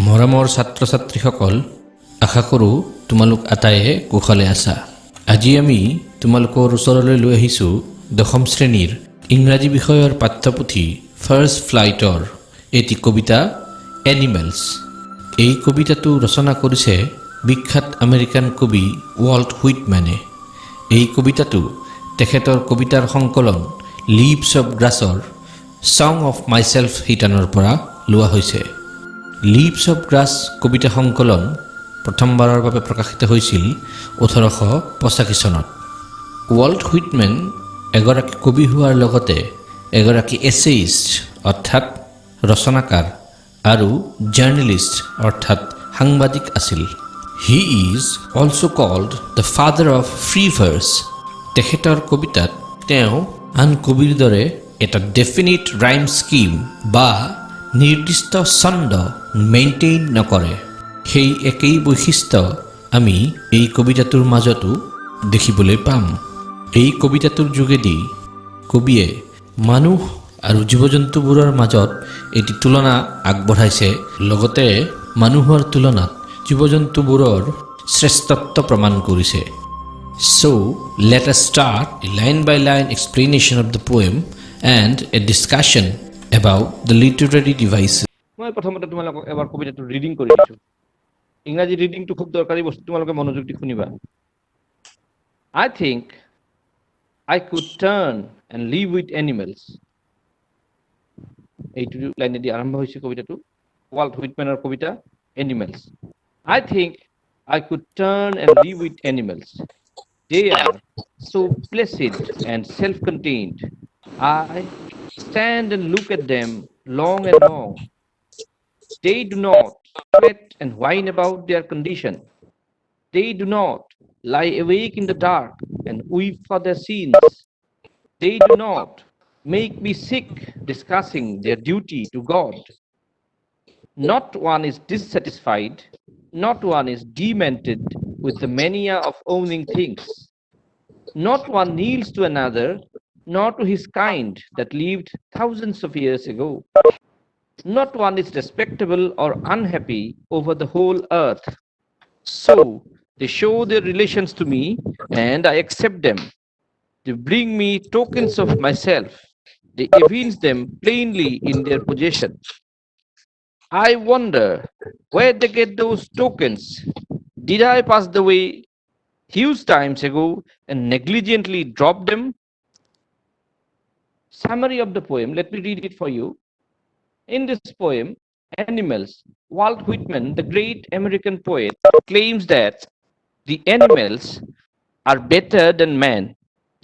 মৰমৰ ছাত্ৰ ছাত্ৰীসকল, আশা কৰোঁ তোমালোক আটায়ে কুশলে আছা। আজি আমি তোমালোকৰ ওচৰলৈ লৈ আহিছোঁ 10ম শ্ৰেণীৰ ইংৰাজী বিষয়ৰ পাঠ্যপুথি ফাৰ্ষ্ট ফ্লাইটৰ এটি কবিতা এনিমেলছ। এই কবিতাটো ৰচনা কৰিছে বিখ্যাত আমেৰিকান কবি ৱাল্ট হুইটমেনে। এই কবিতাটো তেখেতৰ কবিতাৰ সংকলন লিভছ অৱ গ্ৰাছৰ ছং অফ মাইছেল্ফ শিতানৰ পৰা লোৱা হৈছে। লিভছ অৱ গ্ৰাছ কবিতা সংকলন প্ৰথমবাৰৰ বাবে প্ৰকাশিত হৈছিল 1885 চনত। ৱাল্ট হুইটমেন এগৰাকী কবি হোৱাৰ লগতে এগৰাকী এছেইষ্ট অৰ্থাৎ ৰচনাকাৰ আৰু জাৰ্নেলিষ্ট অৰ্থাৎ সাংবাদিক আছিল। He is also' called the father of free verse. তেখেতৰ কবিতাত তেওঁ আন কবিৰ দৰে এটা ডেফিনিট ৰাইম স্কিম বা নিৰ্দিষ্ট ছন্দ মেইনটেইন নকৰে। সেই একেই বৈশিষ্ট্য আমি এই কবিতাটোৰ মাজতো দেখিবলৈ পাম। এই কবিতাটোৰ যোগেদি কবিয়ে মানুহ আৰু জীৱ জন্তুবোৰৰ মাজত এটি তুলনা আগবঢ়াইছে, লগতে মানুহৰ তুলনাত জীৱ জন্তুবোৰৰ শ্ৰেষ্ঠত্ব প্ৰমাণ কৰিছে। So, let us start a line-by-line explanation of the poem and a discussion about the literary devices. মই প্ৰথমতে তোমালোকক এবাৰ কবিতাটো ৰিডিং কৰি দিছোঁ। ইংৰাজী ৰিডিংটো খুব দৰকাৰী বস্তু, তোমালোকে মনোযোগ দি শুনিবা। I think I could turn and live with animals. এইটো লাইনেদি আৰম্ভ হৈছে কবিতাটো, ৱাল্ট হুইটমেনৰ কবিতা animals. I think I could turn and live with animals. They are so placid and self-contained. I stand and look at them long and long. They do not fret and whine about their condition. They do not lie awake in the dark and weep for their sins. They do not make me sick discussing their duty to God. Not one is dissatisfied, not one is demented with the mania of owning things. Not one kneels to another, nor to his kind that lived thousands of years ago. Not one is respectable or unhappy over the whole earth. So they show their relations to me, and I accept them. They bring me tokens of myself. They evince them plainly in their possession. I wonder where they get those tokens. Did I pass the way huge times ago and negligently drop them? Summary of the poem. Let me read it for you. In this poem, Animals, Walt Whitman, the great American poet, claims that the animals are better than man.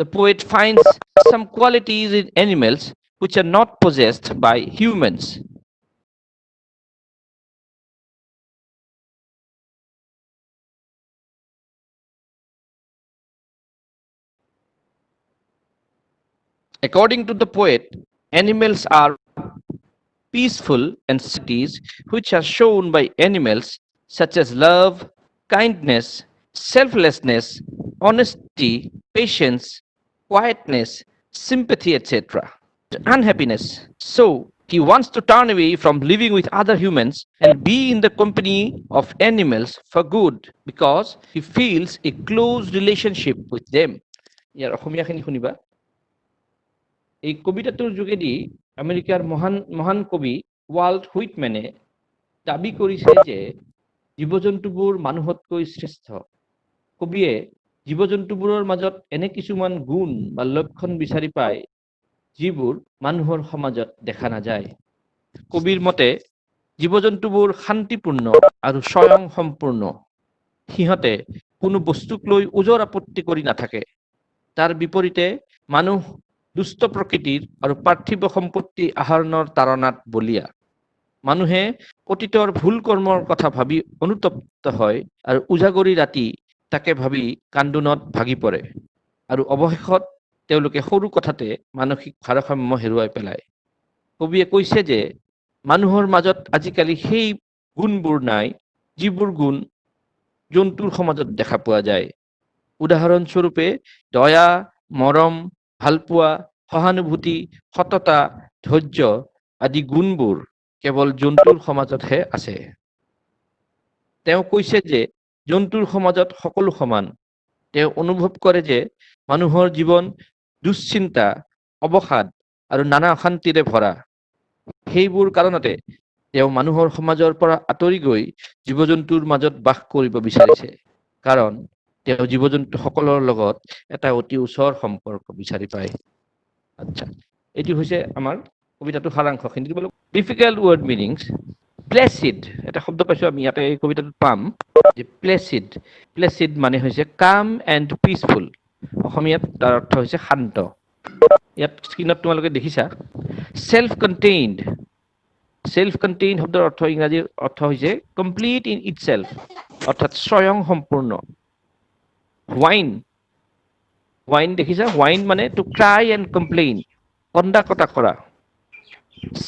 The poet finds some qualities in animals which are not possessed by humans. According to the poet, animals are peaceful and cities which are shown by animals such as love, kindness, selflessness, honesty, patience, quietness, sympathy, etc. Unhappiness. So he wants to turn away from living with other humans and be in the company of animals for good because he feels a close relationship with them. ইয়াৰ অসমীয়াখিনি শুনিবা। এই কবিতাটোৰ যোগেদি আমেৰিকাৰ মহান কবি Walt হুইটমেনে দাবী কৰিছে যে জীৱ জন্তুবোৰ মানুহতকৈ শ্ৰেষ্ঠ। কবিয়ে জীৱ জন্তুবোৰৰ মাজত এনে কিছুমান গুণ বা লক্ষণ বিচাৰি পায় যিবোৰ মানুহৰ সমাজত দেখা নাযায়। কবিৰ মতে জীৱ জন্তুবোৰ শান্তিপূৰ্ণ আৰু স্বয়ং সম্পূৰ্ণ। সিহঁতে কোনো বস্তুক লৈ ওজৰ আপত্তি কৰি নাথাকে। তাৰ বিপৰীতে মানুহ দুষ্ট প্ৰকৃতিৰ আৰু পাৰ্থিৱ সম্পত্তি আহৰণৰ তাৰণাত বলীয়া। মানুহে অতীতৰ ভুল কৰ্মৰ কথা ভাবি অনুতপ্ত হয় আৰু উজাগৰি ৰাতি তাকে ভাবি কান্দোনত ভাগি পৰে আৰু অৱশেষত তেওঁলোকে সৰু কথাতে মানসিক ভাৰসাম্য হেৰুৱাই পেলায়। কবিয়ে কৈছে যে মানুহৰ মাজত আজিকালি সেই গুণবোৰ নাই যিবোৰ গুণ জন্তুৰ সমাজত দেখা পোৱা যায়। উদাহৰণস্বৰূপে দয়া, মৰম, ভালপোৱা, সহানুভূতি, সততা, ধৈৰ্য আদি গুণবোৰ কেৱল জন্তুৰ সমাজতহে আছে। তেওঁ কৈছে যে জন্তুৰ সমাজত সকলো সমান। তেওঁ অনুভৱ কৰে যে মানুহৰ জীৱন দুশ্চিন্তা, অৱসাদ আৰু নানা অশান্তিৰে ভৰা। সেইবোৰ কাৰণতে তেওঁ মানুহৰ সমাজৰ পৰা আঁতৰি গৈ জীৱ-জন্তুৰ মাজত বাস কৰিব বিচাৰিছে, কাৰণ তেওঁ জীৱ-জন্তুসকলৰ লগত এটা অতি ওচৰ সম্পৰ্ক বিচাৰি পায়। আচ্ছা, এইটো হৈছে আমাৰ কবিতাটোৰ সাৰাংশখিনি। Difficult word মিনিংছ। প্লেচিড, এটা শব্দ পাইছোঁ আমি ইয়াতে এই কবিতাটোত পাম যে প্লেচিড। প্লেচিড মানে হৈছে কাম এণ্ড পিচফুল। অসমীয়াত তাৰ অৰ্থ হৈছে শান্ত। ইয়াত স্ক্ৰীণত তোমালোকে দেখিছা। চেল্ফ কণ্টেইনড। চেল্ফ কণ্টেইন শব্দৰ অৰ্থ ইংৰাজীৰ অৰ্থ হৈছে কমপ্লিট ইন ইট চেল্ফ, অৰ্থাৎ স্বয়ং সম্পূৰ্ণ। হোৱাইন, হোৱাইন দেখিছা? হোৱাইন মানে টু ক্ৰাই এণ্ড কমপ্লেইন, কন্দা কটা কৰা।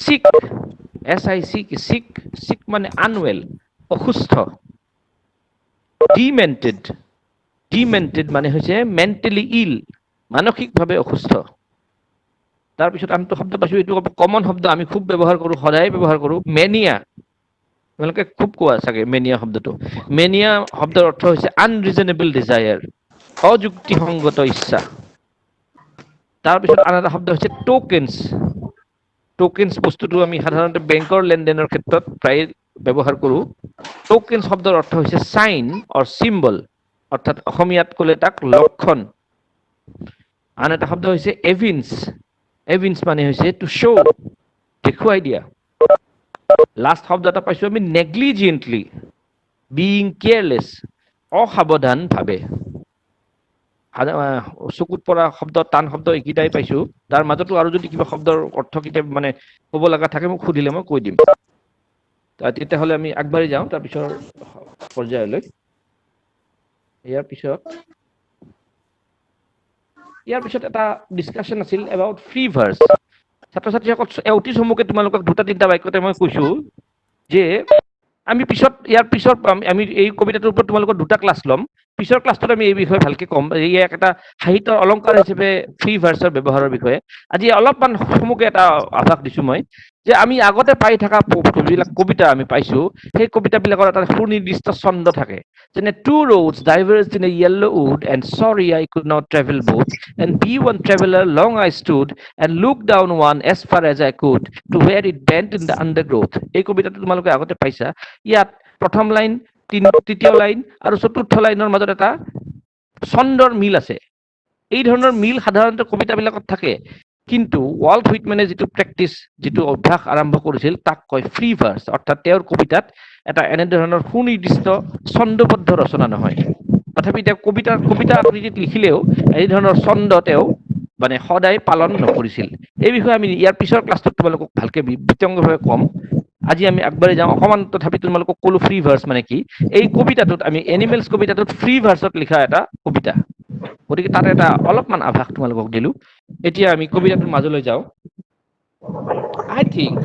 চিক, SICK, চিক, চিক মানে আনৱেল, অসুস্থ। ডিমেণ্টেড, ডিমেণ্টেড মানে হৈছে মেণ্টেলি ইল, মানসিকভাৱে অসুস্থ। তাৰপিছত আনটো শব্দ পাইছোঁ, এইটো কমন শব্দ, আমি খুব ব্যৱহাৰ কৰোঁ, সদায় ব্যৱহাৰ কৰোঁ, মেনিয়া। তোমালোকে খুব কোৱা চাগে মেনিয়া শব্দটো। মেনিয়া শব্দৰ অৰ্থ হৈছে আনৰিজনেবল ডিজায়াৰ, অযুক্তিসংগত ইচ্ছা। তাৰপিছত আন এটা শব্দ হৈছে টোকেনছ। টোকেনছ বস্তুটো আমি সাধাৰণতে বেংকৰ লেনদেনৰ ক্ষেত্ৰত প্ৰায় ব্যৱহাৰ কৰোঁ। টোকেনছ শব্দৰ অৰ্থ হৈছে চাইন অৰ চিম্বল, অৰ্থাৎ অসমীয়াত ক'লে তাক লক্ষণ। আন এটা শব্দ হৈছে এভিন্স। এভিন্স মানে হৈছে টু শ্ব', দেখুৱাই দিয়া। লাষ্ট শব্দ এটা পাইছোঁ আমি নেগলিজেণ্টলি, বিইং কেয়াৰলেছ, অসাৱধানভাৱে। চকুত পৰা শব্দ, টান শব্দ এইকেইটাই পাইছোঁ। তাৰ মাজতো আৰু যদি কিবা শব্দৰ অৰ্থ কেইটা মানে ক'ব লগা থাকে মোক সুধিলে মই কৈ দিম। তেতিয়াহ'লে আমি আগবাঢ়ি যাওঁ তাৰপিছৰ পৰ্যায়লৈ। ইয়াৰ পিছত এটা ডিছকাশ্যন আছিল এবাউট ফ্ৰী ভাৰ্ছ। ছাত্ৰ ছাত্ৰীসকল অতি চমুকে তোমালোকক দুটা তিনিটা বাক্যতে মই কৈছোঁ যে আমি ইয়াৰ পিছত আমি এই কবিতাটোৰ ওপৰত তোমালোকৰ দুটা ক্লাছ ল'ম। পিছৰ ক্লাছটোত আমি এই বিষয়ে ভালকে ক'ম। ইয়াক এটা সাহিত্যৰ অলংকাৰ হিচাপে ফ্ৰী ভাৰ্ছৰ ব্যৱহাৰৰ বিষয়ে আজি অলপমান চমুকে এটা আভাস দিছোঁ মই, যে আমি আগতে পাই থকা যিবিলাক কবিতা আমি পাইছোঁ, সেই কবিতাবিলাকৰ এটা সুনিৰ্দিষ্ট ছন্দ থাকে। যেনে two roads diverged in a yellow wood, and sorry I could not travel both, and be one traveler long I stood, and looked down one as far as I could, to where it bent in the undergrowth. এই কবিতাটো তোমালোকে আগতে পাইছা। ইয়াত প্ৰথম line, তৃতীয় line আৰু চতুৰ্থ লাইনৰ মাজত এটা ছন্দৰ মিল আছে। এই ধৰণৰ মিল সাধাৰণতে কবিতাবিলাকত থাকে, কিন্তু ৱাল্ট হুইটমেনে যিটো প্ৰেক্টিছ, যিটো অভ্যাস আৰম্ভ কৰিছিল তাক কয় ফ্ৰী ভাৰ্ছ, অৰ্থাৎ তেওঁৰ কবিতাত এটা এনেধৰণৰ সুনিৰ্দিষ্ট ছন্দবদ্ধ ৰচনা নহয়। তথাপি তেওঁ কবিতা আকৃতিত লিখিলেও এই ধৰণৰ ছন্দ তেওঁ মানে সদায় পালন নকৰিছিল। এই বিষয়ে আমি ইয়াৰ পিছৰ ক্লাছটোত তোমালোকক ভালকে বিতংভাৱে ক'ম। আজি আমি আগবাঢ়ি যাওঁ। অকণমান তথাপি তোমালোকক ক'লো ফ্ৰী ভাৰ্ছ মানে কি। এই কবিতাটোত আমি এনিমেলছ কবিতাটোত ফ্ৰী ভাৰ্ছত লিখা এটা কবিতা, গতিকে তাত এটা অলপমান আভাস তোমালোকক দিলোঁ। এতিয়া আমি কবিতাটোৰ মাজলৈ যাওঁ। I think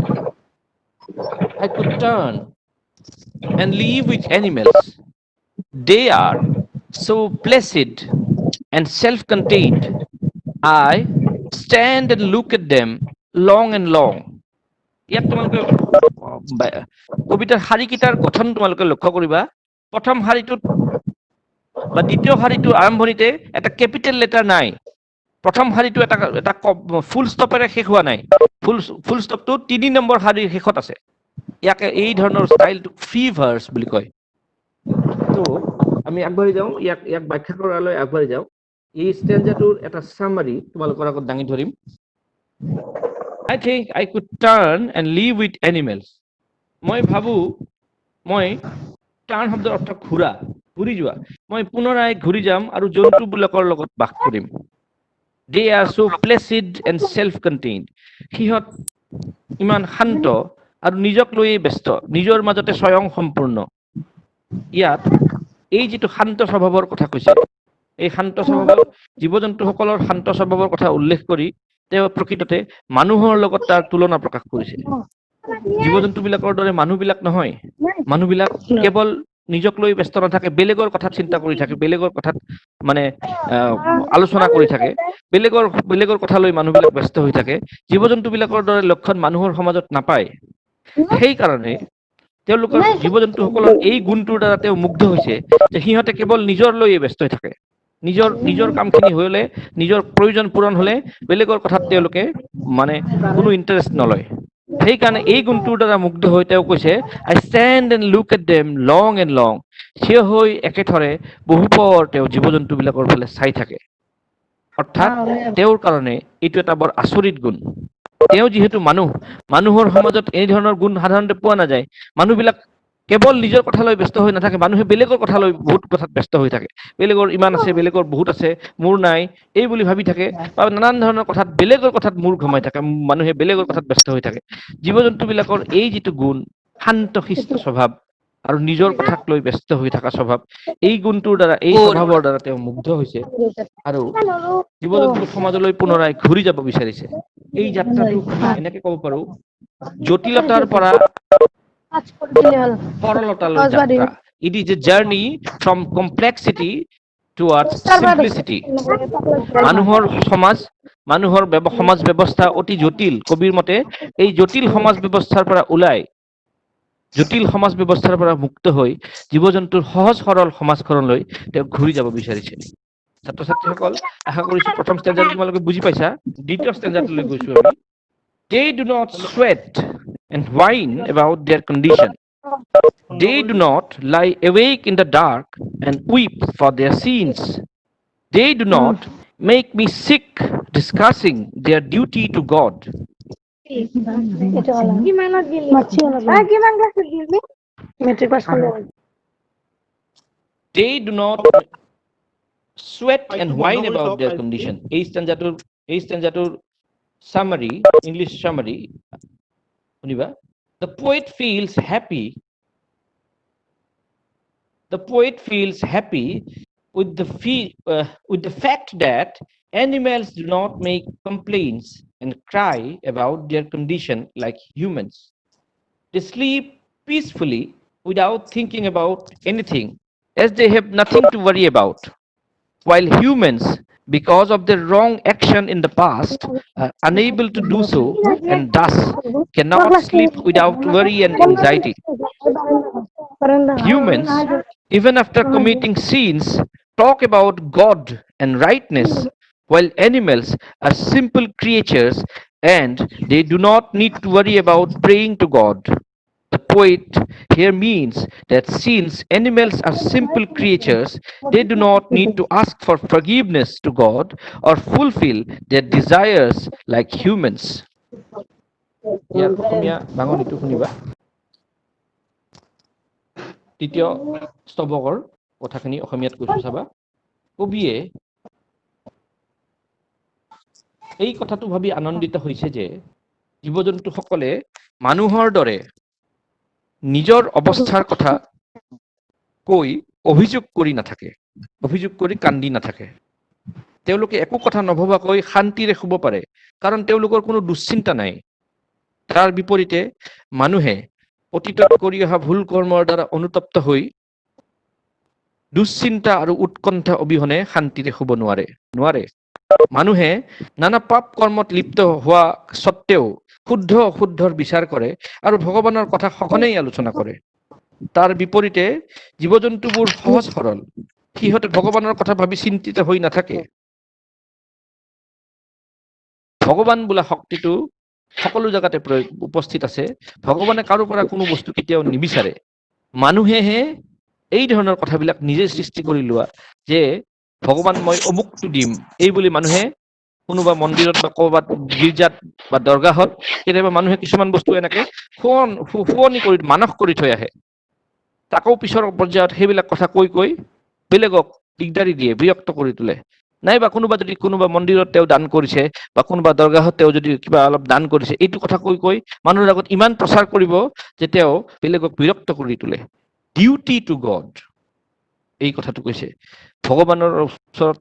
I could turn and live with animals. They are so placid and self-contained. I stand and look at them long and long. ইয়াত তোমালোকে কবিতাৰ শাৰীকেইটাৰ গঠন তোমালোকে লক্ষ্য কৰিবা। প্ৰথম শাৰীটোত বা দ্বিতীয় শাৰীটোৰ আৰম্ভণিতে এটা কেপিটেল লেটাৰ নাই। প্ৰথম শাৰীটো এটা ফুল ষ্টপেৰে শেষ হোৱা নাই। ফুল ষ্টপটো 3 নম্বৰ শাৰীৰ শেষত আছে। ইয়াকে এই ধৰণৰ ষ্টাইলটোক ফ্ৰী ভাৰ্ছ বুলি কয়। তো আমি আগবাঢ়ি যাওঁ, ইয়াক ব্যাখ্যা কৰালৈ আগবাঢ়ি যাওঁ। এই ষ্টেঞ্জাটোৰ এটা চামাৰি তোমালোকৰ আগত দাঙি ধৰিম। I think I could turn and live with animals. মই ভাবোঁ মই টাৰ্ণ শব্দৰ অৰ্থ ঘূৰি যোৱা। মই পুনৰাই ঘূৰি যাম আৰু জন্তুবিলাকৰ লগত বাস কৰিম। They are so placid and self-contained. সিহঁত ইমান শান্ত আৰু নিজক লৈয়ে ব্যস্ত, নিজৰ মাজতে স্বয়ং সম্পূৰ্ণ। ইয়াত এই যিটো শান্ত স্বভাৱৰ কথা কৈছে, এই শান্ত স্বভাৱৰ জীৱ-জন্তুসকলৰ শান্ত স্বভাৱৰ কথা উল্লেখ কৰি তেওঁ প্ৰকৃততে মানুহৰ লগত তাৰ তুলনা প্ৰকাশ কৰিছে। জীৱ-জন্তুবিলাকৰ দৰে মানুহবিলাক নহয়। মানুহবিলাক কেৱল নিজক লৈ ব্যস্ত নাথাকে, বেলেগৰ কথাত চিন্তা কৰি থাকে, বেলেগৰ কথাত মানে আলোচনা কৰি থাকে, বেলেগৰ কথা লৈ মানুহবিলাক ব্যস্ত হৈ থাকে। জীৱ-জন্তুবিলাকৰ দৰে লক্ষণ মানুহৰ সমাজত নাপায়। সেইকাৰণে তেওঁলোকৰ জীৱ জন্তুসকলৰ এই গুণটোৰ দ্বাৰা তেওঁ মুগ্ধ হৈছে যে সিহঁতে কেৱল নিজৰ লৈয়ে ব্যস্ত হৈ থাকে। নিজৰ কামখিনি হ'লে, নিজৰ প্ৰয়োজন পূৰণ হ'লে বেলেগৰ কথাত তেওঁলোকে মানে কোনো ইণ্টাৰেষ্ট নলয়। সেইকাৰণে এই গুণটোৰ দ্বাৰা মুগ্ধ হৈ তেওঁ কৈছে, I stand and look at them long and long. থিয় হৈ একেথৰে বহুপৰ তেওঁ জীৱ জন্তুবিলাকৰ ফালে চাই থাকে। অৰ্থাৎ তেওঁৰ কাৰণে এইটো এটা বৰ আচৰিত গুণ। তেওঁ যিহেতু মানুহৰ সমাজত এই ধৰণৰ গুণ সাধাৰণতে পোৱা নাযায়। মানুহবিলাক কেৱল নিজৰ কথা লৈ ব্যস্ত হৈ নাথাকে, মানুহে বেলেগৰ কথা লৈ বহুত কথাত ব্যস্ত হৈ থাকে। বেলেগৰ ইমান আছে, বেলেগৰ বহুত আছে, মোৰ নাই, এই বুলি ভাবি থাকে, বা নানান ধৰণৰ কথাত বেলেগৰ কথাত মূৰ ঘমাই থাকে, মানুহে বেলেগৰ কথাত ব্যস্ত হৈ থাকে। জীৱ জন্তুবিলাকৰ এই যিটো গুণ, শান্ত শিষ্ট স্বভাৱ আৰু নিজৰ কথাক লৈ ব্যস্ত হৈ থকা স্বভাৱ, এই গুণটোৰ দ্বাৰা, এই স্বভাৱৰ দ্বাৰা তেওঁ মুগ্ধ হৈছে আৰু জীৱ জন্তু সমাজলৈ পুনৰাই ঘূৰি যাব বিচাৰিছে। এই যাত্ৰাটোক আমি এনেকে ক'ব পাৰো, জটিলতাৰ পৰা সৰলতালৈ যাত্ৰা। It is a journey from complexity towards simplicity. মানুহৰ সমাজ ব্যৱস্থা অতি জটিল। কবিৰ মতে এই জটিল সমাজ ব্যৱস্থাৰ পৰা ওলাই, জটিল সমাজ ব্যৱস্থাৰ পৰা মুক্ত হৈ জীৱ জন্তুৰ সহজ সৰল সমাজখনলৈ তেওঁ ঘূৰি যাব বিচাৰিছে। ছাত্ৰ ছাত্ৰীসকল, আশা কৰিছো প্ৰথম ষ্টেঞ্জাটো তোমালোকে বুজি পাইছা। দ্বিতীয় ষ্টেঞ্জাটোলৈ গৈছো আমি। They do not sweat and whine about their condition. They do not lie awake in the dark and weep for their sins. They do not make me sick discussing their duty to God. They do not sweat and whine about their condition. এই ষ্টেঞ্জাটোৰ summary, English summary, শুনিবা। The poet feels happy with the fact that animals do not make complaints and cry about their condition like humans. They sleep peacefully without thinking about anything, as they have nothing to worry about. While humans, because of their wrong action in the past, are unable to do so and thus cannot sleep without worry and anxiety. Humans, even after committing sins, talk about God and rightness, while animals are simple creatures and they do not need to worry about praying to God. The poet here means that since animals are simple creatures, they do not need to ask for forgiveness to God or fulfill their desires like humans. ইয়াৰ অসমীয়া ভাঙনিটো শুনিবা। তৃতীয় স্তৱকৰ কথাখিনি অসমীয়াত কৈছো চাবা। কবিয়ে এই কথাটো ভাবি আনন্দিত হৈছে যে জীৱ জন্তুসকলে মানুহৰ দৰে নিজৰ অৱস্থাৰ কথা কৈ অভিযোগ কৰি নাথাকে, অভিযোগ কৰি কান্দি নাথাকে। তেওঁলোকে একো কথা নভবাকৈ শান্তিৰে শুব পাৰে, কাৰণ তেওঁলোকৰ কোনো দুশ্চিন্তা নাই। তাৰ বিপৰীতে মানুহে অতীতত কৰি অহা ভুল কৰ্মৰ দ্বাৰা অনুতপ্ত হৈ দুশ্চিন্তা আৰু উৎকণ্ঠা অবিহনে শান্তিৰে শুব নোৱাৰে। মানুহে নানা পাপ কৰ্মত লিপ্ত হোৱা স্বত্তেও শুদ্ধ অশুদ্ধৰ বিচাৰ কৰে আৰু ভগৱানৰ কথা সঘনেই আলোচনা কৰে। তাৰ বিপৰীতে জীৱ জন্তুবোৰ সহজ সৰল, সিহঁতে ভগৱানৰ কথা ভাবি চিন্তিত হৈ নাথাকে। ভগৱান বোলা শক্তিটো সকলো জেগাতে উপস্থিত আছে। ভগৱানে কাৰো পৰা কোনো বস্তু কেতিয়াও নিবিচাৰে। মানুহেহে এই ধৰণৰ কথাবিলাক নিজে সৃষ্টি কৰি লোৱা, যে ভগৱান মই অমুকটো দিম, এই বুলি মানুহে কোনোবা মন্দিৰত বা ক'ৰবাত গীৰ্জাত বা দৰগাহত কেতিয়াবা মানুহে কিছুমান বস্তু এনেকে শুৱনি কৰি মানস কৰি থৈ আহে। তাকো পিছৰ পৰ্যায়ত সেইবিলাক কথা কৈ বেলেগক দিগদাৰি দিয়ে, বিৰক্ত কৰি তোলে। নাইবা কোনোবা মন্দিৰত তেওঁ দান কৰিছে বা কোনোবা দৰগাহত তেওঁ যদি কিবা অলপ দান কৰিছে, এইটো কথা কৈ মানুহৰ আগত ইমান প্ৰচাৰ কৰিব যে তেওঁ বেলেগক বিৰক্ত কৰি তোলে। ডিউটি টু গড, এই কথাটো কৈছে। ভগৱানৰ ওচৰত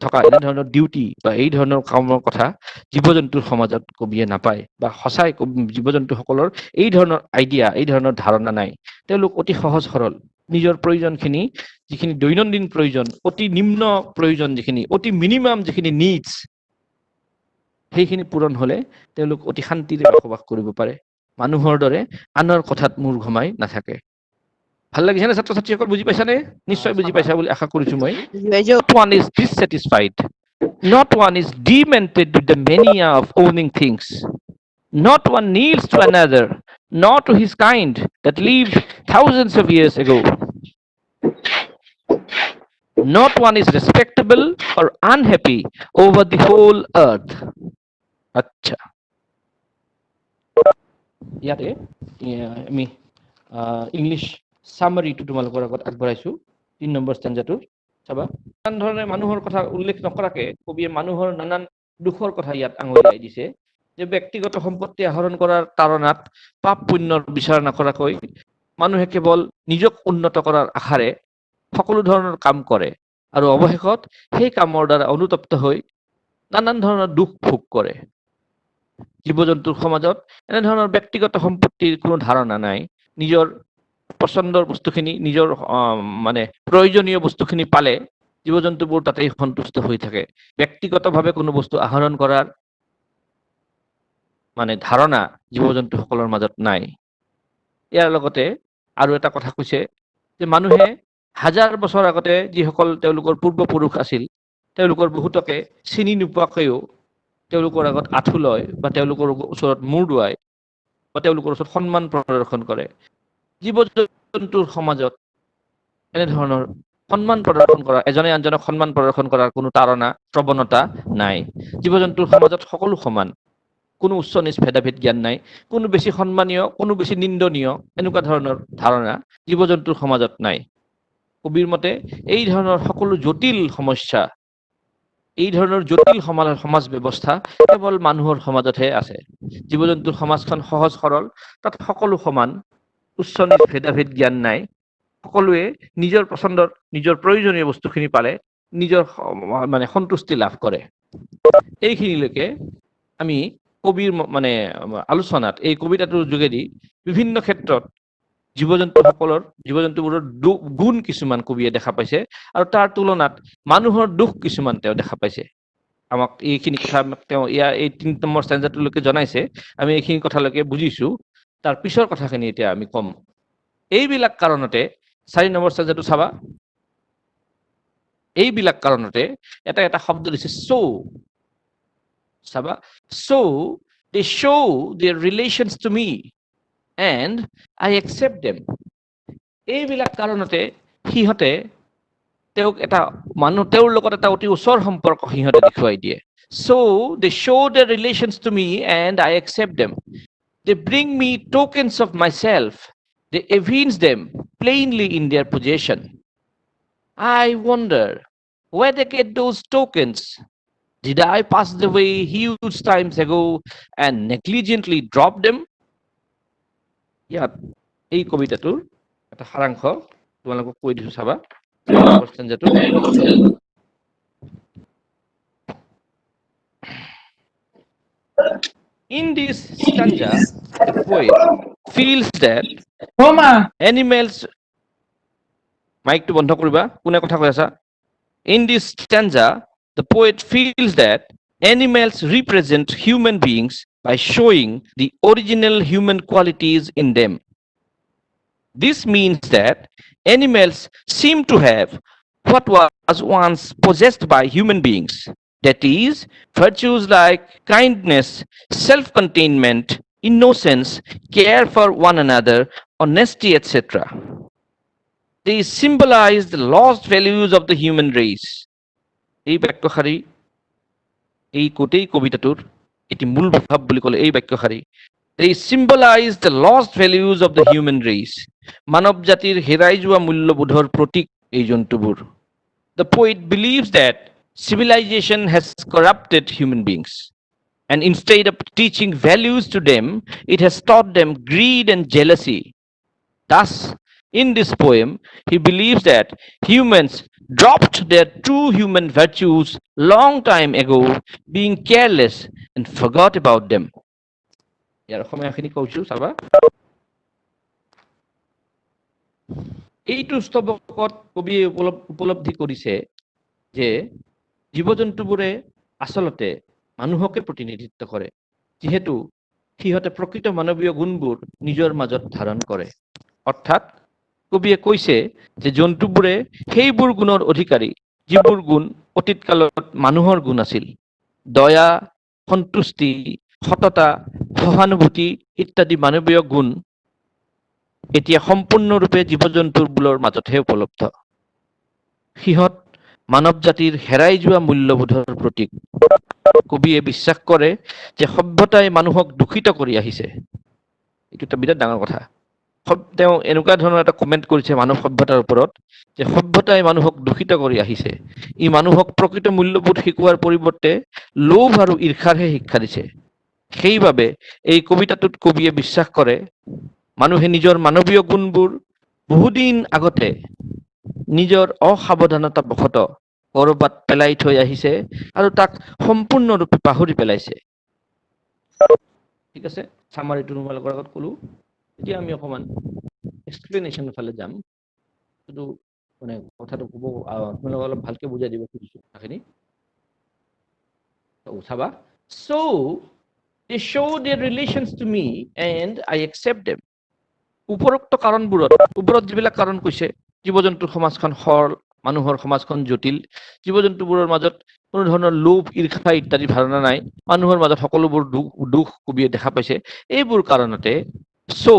থকা এনেধৰণৰ ডিউটি বা এই ধৰণৰ কামৰ কথা জীৱ জন্তুৰ সমাজত কবিয়ে নাপায়, বা সঁচাই জীৱ জন্তুসকলৰ এই ধৰণৰ আইডিয়া, এই ধৰণৰ ধাৰণা নাই। তেওঁলোক অতি সহজ সৰল। নিজৰ প্ৰয়োজনখিনি, যিখিনি দৈনন্দিন প্ৰয়োজন, অতি নিম্ন প্ৰয়োজন, যিখিনি অতি মিনিমাম যিখিনি নিডছ, সেইখিনি পূৰণ হ'লে তেওঁলোক অতি শান্তিৰে বসবাস কৰিব পাৰে। মানুহৰ দৰে আনৰ কথাত মূৰ ঘমাই নাথাকে। ভাল লাগিছেনে ছাত্ৰ ছাত্ৰীসকল, বুজি পাইছানে? নিশ্চয় বুজি পাইছা বুলি আশা কৰিছো মই। Not one is dissatisfied. Not one is demented with the mania of owning things. Not one kneels to another, nor to his kind that lived thousands of years ago. Not one is respectable or unhappy over the whole earth. আচ্ছা, ইয়াতে আমি English চামাৰিটো তোমালোকৰ আগত আগবঢ়াইছো 3 number ষ্টেঞ্জাটোৰ। চাবা, নানান ধৰণে মানুহৰ কথা উল্লেখ নকৰাকে কবিয়ে মানুহৰ নানান দুখৰ কথা ইয়াত আঙুলিয়াই দিছে, যে ব্যক্তিগত সম্পত্তি আহৰণ কৰাৰ তাৰণাত পাপ পুণ্যৰ বিচাৰ নকৰাকৈ মানুহে কেৱল নিজক উন্নত কৰাৰ আশাৰে সকলো ধৰণৰ কাম কৰে আৰু অৱশেষত সেই কামৰ দ্বাৰা অনুতপ্ত হৈ নানান ধৰণৰ দুখ ভোগ কৰে। জীৱ জন্তুৰ সমাজত এনেধৰণৰ ব্যক্তিগত সম্পত্তিৰ কোনো ধাৰণা নাই। নিজৰ পচন্দৰ বস্তুখিনি, নিজৰ মানে প্ৰয়োজনীয় বস্তুখিনি পালে জীৱ জন্তুবোৰ তাতেই সন্তুষ্ট হৈ থাকে। ব্যক্তিগতভাৱে কোনো বস্তু আহৰণ কৰাৰ মানে ধাৰণা জীৱ জন্তুসকলৰ মাজত নাই। ইয়াৰ লগতে আৰু এটা কথা কৈছে যে মানুহে হাজাৰ বছৰ আগতে যিসকল তেওঁলোকৰ পূৰ্বপুৰুষ আছিল, তেওঁলোকৰ বহুতকে চিনি নোপোৱাকৈও তেওঁলোকৰ আগত আঁঠু লয় বা তেওঁলোকৰ ওচৰত মূৰ দোৱায় বা তেওঁলোকৰ ওচৰত সন্মান প্ৰদৰ্শন কৰে। জীৱ জন্তুৰ সমাজত এনেধৰণৰ সন্মান প্ৰদৰ্শন কৰা, এজনে আনজনক সন্মান প্ৰদৰ্শন কৰাৰ কোনো তাৰণা প্ৰৱণতা নাই। জীৱ জন্তুৰ সমাজত সকলো সমান, কোনো উচ্চ নিচ ভেদাভেদ জ্ঞান নাই, কোনো বেছি সন্মানীয়, কোনো বেছি নিন্দনীয়, এনেকুৱা ধৰণৰ ধাৰণা জীৱ জন্তুৰ সমাজত নাই। কবিৰ মতে এই ধৰণৰ সকলো জটিল সমস্যা, এই ধৰণৰ জটিল সমাজ ব্যৱস্থা কেৱল মানুহৰ সমাজতহে আছে। জীৱ জন্তুৰ সমাজখন সহজ সৰল, তাত সকলো সমান, উচ্চ নিচ ভেদাভেদ জ্ঞান নাই, সকলোৱে নিজৰ পচন্দৰ নিজৰ প্ৰয়োজনীয় বস্তুখিনি পালে নিজৰ মানে সন্তুষ্টি লাভ কৰে। এইখিনিলৈকে আমি কবিৰ মানে আলোচনাত এই কবিতাটোৰ যোগেদি বিভিন্ন ক্ষেত্ৰত জীৱ জন্তুবোৰৰ গুণ কিছুমান কবিয়ে দেখা পাইছে আৰু তাৰ তুলনাত মানুহৰ দুখ কিছুমান তেওঁ দেখা পাইছে। আমাক এইখিনি কথা তেওঁ এই 3 নম্বৰ ষ্টেঞ্জাটোলৈকে জনাইছে। আমি এইখিনি কথালৈকে বুজিছো। তাৰ পিছৰ কথাখিনি এতিয়া আমি ক'ম। এইবিলাক কাৰণতে 4 নম্বৰ ষ্টেঞ্জাটো চাবা, এইবিলাক কাৰণতে এটা শব্দ দিছে so। চাবা, so they show their relations to me and I accept them. এইবিলাক কাৰণতে সিহঁতে তেওঁক এটা তেওঁৰ লগত এটা অতি ওচৰ সম্পৰ্ক সিহঁতে দেখুৱাই দিয়ে। So they show their relations to me and I accept them. They bring me tokens of myself. They evince them plainly in their possession. I wonder where they get those tokens. Did I pass the way huge times ago and negligently drop them? ইয়াত এই কবিতাটোৰ এটা সাৰাংশ তোমালোকক কৈ দিছো, চাবা 4 number ষ্টেঞ্জাটো। In this stanza, the poet feels that animals, মাইকটো বন্ধ কৰিবা, কোনে কথা কৈ আছা? In this stanza, the poet feels that animals represent human beings by showing the original human qualities in them. This means that animals seem to have what was once possessed by human beings, that is, virtues like kindness, self-containment, innocence, care for one another, honesty, etc. They symbolize the lost values of the human race. এই বাক্যশাৰী, এই গোটেই কবিতাটোৰ এটি মূল ভাৱ বুলি ক'লে এই বাক্যশাৰী। They symbolize the lost values of the human race. মানৱ জাতিৰ হেৰাই যোৱা মূল্যবোধৰ প্ৰতীক এই জন্তুবোৰ। The poet believes that civilization has corrupted human beings, and instead of teaching values to them, it has taught them greed and jealousy. Thus, in this poem, he believes that humans dropped their true human virtues long time ago, being careless and forgot about them. ইয়াৰ অসমীয়াখিনি কৈছো, চাবা। এইটো স্তবকত কবিয়ে উপলব্ধি কৰিছে যে জীৱ জন্তুবোৰে আচলতে মানুহকে প্ৰতিনিধিত্ব কৰে, যিহেতু সিহঁতে প্ৰকৃত মানৱীয় গুণবোৰ নিজৰ মাজত ধাৰণ কৰে। অৰ্থাৎ কবিয়ে কৈছে যে জন্তুবোৰে সেইবোৰ গুণৰ অধিকাৰী যিবোৰ গুণ অতীত কালত মানুহৰ গুণ আছিল। দয়া, সন্তুষ্টি, সততা, সহানুভূতি ইত্যাদি মানৱীয় গুণ এতিয়া সম্পূৰ্ণৰূপে জীৱ-জন্তুবোৰৰ মাজতহে উপলব্ধ। সিহঁত মানৱ জাতিৰ হেৰাই যোৱা মূল্যবোধৰ প্ৰতীক। কবিয়ে বিশ্বাস কৰে যে সভ্যতাই মানুহক দূষিত কৰি আহিছে। এইটো এটা বিৰাট ডাঙৰ কথা। তেওঁ এনেকুৱা ধৰণৰ এটা কমেণ্ট কৰিছে মানৱ সভ্যতাৰ ওপৰত যে সভ্যতাই মানুহক দূষিত কৰি আহিছে। ই মানুহক প্ৰকৃত মূল্যবোধ শিকোৱাৰ পৰিৱৰ্তে লোভ আৰু ঈৰ্ষাৰহে শিক্ষা দিছে। সেইবাবে এই কবিতাটোত কবিয়ে বিশ্বাস কৰে মানুহে নিজৰ মানৱীয় গুণবোৰ বহুদিন আগতে নিজৰ অসাৱধানতা বশতঃ ক'ৰবাত পেলাই থৈ আহিছে আৰু তাক সম্পূৰ্ণৰূপে পাহৰি পেলাইছে। ঠিক আছে, চামাৰিটো তোমালোকৰ আগত ক'লো। এতিয়া আমি অকণমান এক্সপ্লেনেশ্যনৰ ফালে যাম। কিন্তু মানে কথাটো ক'ব তোমালোকে অলপ ভালকে বুজাই দিব খুজিছোঁ কথাখিনি। চাবা, so they show their relations to me and I accept them. উপৰোক্ত কাৰণবোৰত, ওপৰত যিবিলাক কাৰণ কৈছে, জীৱ-জন্তুৰ সমাজখন সৰল, মানুহৰ সমাজখন জটিল, জীৱ-জন্তুবোৰৰ মাজত কোনো ধৰণৰ লোভ, ঈৰ্ষা ইত্যাদি ধাৰণা নাই, মানুহৰ মাজত সকলোবোৰ দুখ কবিয়ে দেখা পাইছে। এইবোৰ কাৰণতে so